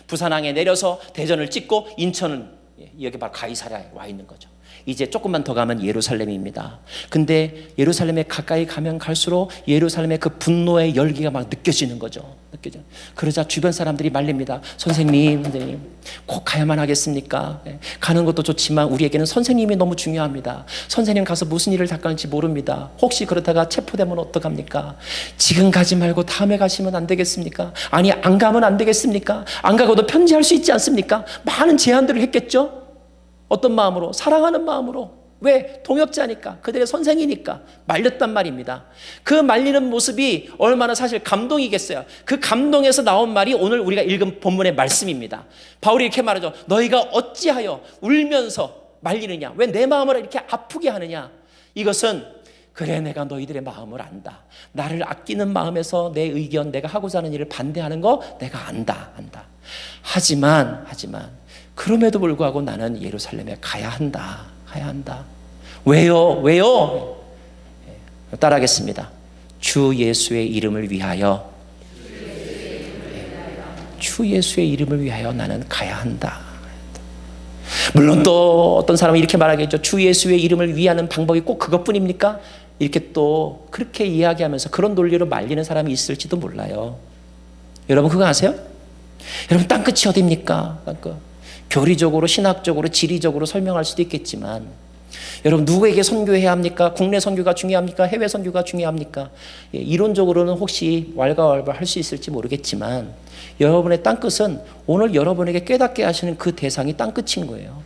S1: 부산항에 내려서 대전을 찍고 인천은 여기 바로 가이사랴에 와 있는 거죠. 이제 조금만 더 가면 예루살렘입니다. 근데 예루살렘에 가까이 가면 갈수록 예루살렘의 그 분노의 열기가 막 느껴지는 거죠. 그러자 주변 사람들이 말립니다. 선생님 꼭 가야만 하겠습니까? 가는 것도 좋지만 우리에게는 선생님이 너무 중요합니다. 선생님 가서 무슨 일을 닦을지 모릅니다. 혹시 그러다가 체포되면 어떡합니까? 지금 가지 말고 다음에 가시면 안 되겠습니까? 아니, 안 가면 안 되겠습니까? 안 가고도 편지할 수 있지 않습니까? 많은 제안들을 했겠죠. 어떤 마음으로? 사랑하는 마음으로. 왜? 동역자니까, 그들의 선생이니까 말렸단 말입니다. 그 말리는 모습이 얼마나 사실 감동이겠어요. 그 감동에서 나온 말이 오늘 우리가 읽은 본문의 말씀입니다. 바울이 이렇게 말하죠. 너희가 어찌하여 울면서 말리느냐? 왜 내 마음을 이렇게 아프게 하느냐? 이것은 그래, 내가 너희들의 마음을 안다. 나를 아끼는 마음에서 내 의견, 내가 하고자 하는 일을 반대하는 거 내가 안다. 하지만 그럼에도 불구하고 나는 예루살렘에 가야 한다. 왜요? 따라하겠습니다. 주 예수의 이름을 위하여. 주 예수의 이름을 위하여 나는 가야 한다. 물론 또 어떤 사람은 이렇게 말하겠죠. 주 예수의 이름을 위하는 방법이 꼭 그것뿐입니까? 이렇게 또 그렇게 이야기하면서 그런 논리로 말리는 사람이 있을지도 몰라요. 여러분 그거 아세요? 여러분 땅끝이 어디입니까? 교리적으로, 신학적으로, 지리적으로 설명할 수도 있겠지만, 여러분 누구에게 선교해야 합니까? 국내 선교가 중요합니까? 해외 선교가 중요합니까? 이론적으로는 혹시 왈가왈부할 수 있을지 모르겠지만, 여러분의 땅끝은 오늘 여러분에게 깨닫게 하시는 그 대상이 땅끝인 거예요.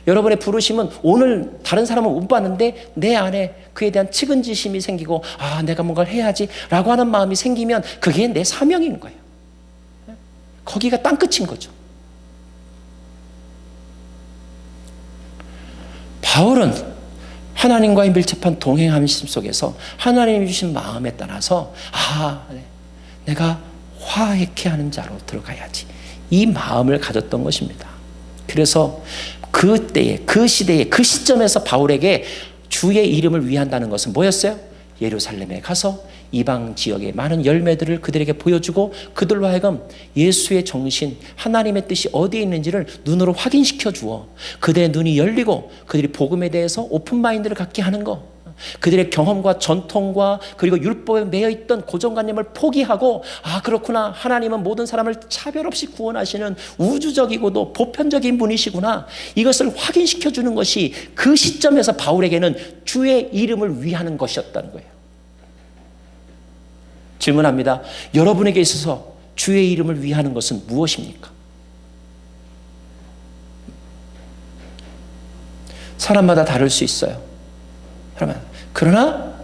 S1: 여러분의 부르심은 오늘 다른 사람은 못 봤는데 내 안에 그에 대한 측은지심이 생기고, 내가 뭔가를 해야지 라고 하는 마음이 생기면 그게 내 사명인 거예요. 거기가 땅끝인 거죠. 바울은 하나님과의 밀접한 동행함심 속에서 하나님이 주신 마음에 따라서 내가 화해케 하는 자로 들어가야지, 이 마음을 가졌던 것입니다. 그래서 그때에, 그 시대에, 그 시점에서 바울에게 주의 이름을 위한다는 것은 뭐였어요? 예루살렘에 가서 이방 지역의 많은 열매들을 그들에게 보여주고 그들로 하여금 예수의 정신, 하나님의 뜻이 어디에 있는지를 눈으로 확인시켜 주어 그들의 눈이 열리고 그들이 복음에 대해서 오픈마인드를 갖게 하는 것, 그들의 경험과 전통과 그리고 율법에 매여 있던 고정관념을 포기하고, 그렇구나, 하나님은 모든 사람을 차별 없이 구원하시는 우주적이고도 보편적인 분이시구나, 이것을 확인시켜 주는 것이 그 시점에서 바울에게는 주의 이름을 위하는 것이었다는 거예요. 질문합니다. 여러분에게 있어서 주의 이름을 위하는 것은 무엇입니까? 사람마다 다를 수 있어요. 그러나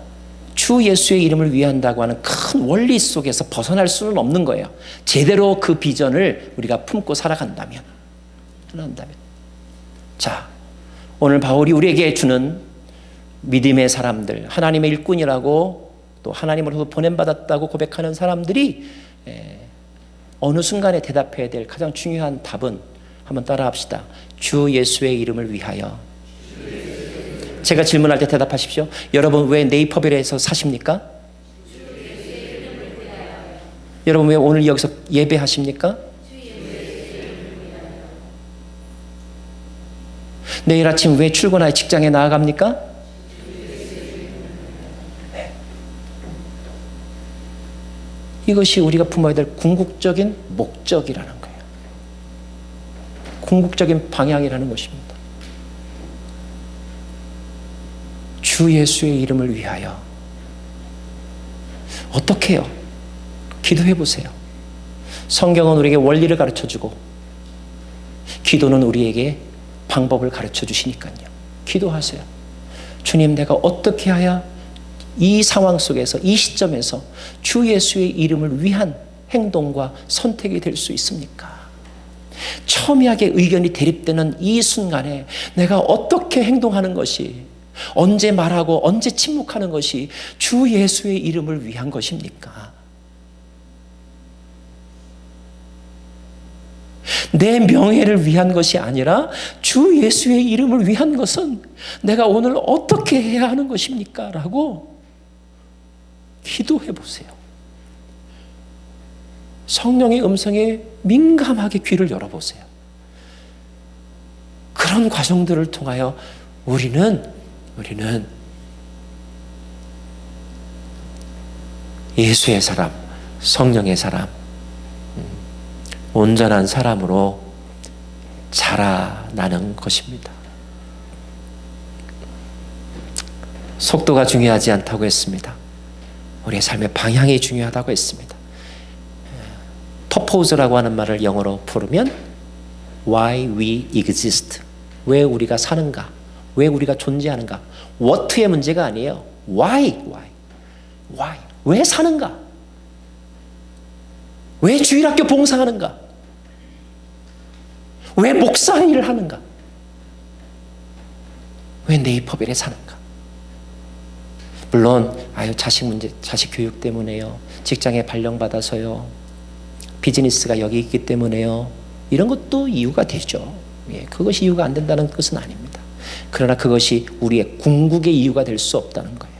S1: 주 예수의 이름을 위한다고 하는 큰 원리 속에서 벗어날 수는 없는 거예요. 제대로 그 비전을 우리가 품고 살아간다면. 자, 오늘 바울이 우리에게 주는 믿음의 사람들, 하나님의 일꾼이라고 또 하나님으로부터 보냄받았다고 고백하는 사람들이 어느 순간에 대답해야 될 가장 중요한 답은, 한번 따라합시다. 주 예수의 이름을 위하여. 제가 질문할 때 대답하십시오. 여러분 왜 네이퍼빌에서 사십니까? 여러분 왜 오늘 여기서 예배하십니까? 내일 아침 왜 출근하여 직장에 나아갑니까? 네. 이것이 우리가 품어야 될 궁극적인 목적이라는 거예요. 궁극적인 방향이라는 것입니다. 주 예수의 이름을 위하여 어떻게 해요? 기도해 보세요. 성경은 우리에게 원리를 가르쳐주고 기도는 우리에게 방법을 가르쳐 주시니까요. 기도하세요. 주님, 내가 어떻게 해야 이 상황 속에서, 이 시점에서 주 예수의 이름을 위한 행동과 선택이 될 수 있습니까? 첨예하게 의견이 대립되는 이 순간에 내가 어떻게 행동하는 것이, 언제 말하고 언제 침묵하는 것이 주 예수의 이름을 위한 것입니까? 내 명예를 위한 것이 아니라 주 예수의 이름을 위한 것은 내가 오늘 어떻게 해야 하는 것입니까? 라고 기도해 보세요. 성령의 음성에 민감하게 귀를 열어보세요. 그런 과정들을 통하여 우리는 예수의 사람, 성령의 사람, 온전한 사람으로 자라나는 것입니다. 속도가 중요하지 않다고 했습니다. 우리의 삶의 방향이 중요하다고 했습니다. purpose라고 하는 말을 영어로 부르면 why we exist, 왜 우리가 사는가, 왜 우리가 존재하는가. what의 문제가 아니에요. why, 왜 사는가, 왜 주일학교 봉사하는가, 왜 목사 일을 하는가, 왜 네이버빌에 사는가. 물론 자식 문제, 자식 교육 때문에요, 직장에 발령받아서요, 비즈니스가 여기 있기 때문에요, 이런 것도 이유가 되죠. 그것이 이유가 안 된다는 것은 아닙니다. 그러나 그것이 우리의 궁극의 이유가 될 수 없다는 거예요.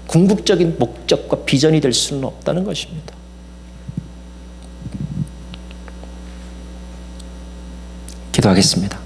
S1: 궁극적인 목적과 비전이 될 수는 없다는 것입니다. 기도하겠습니다.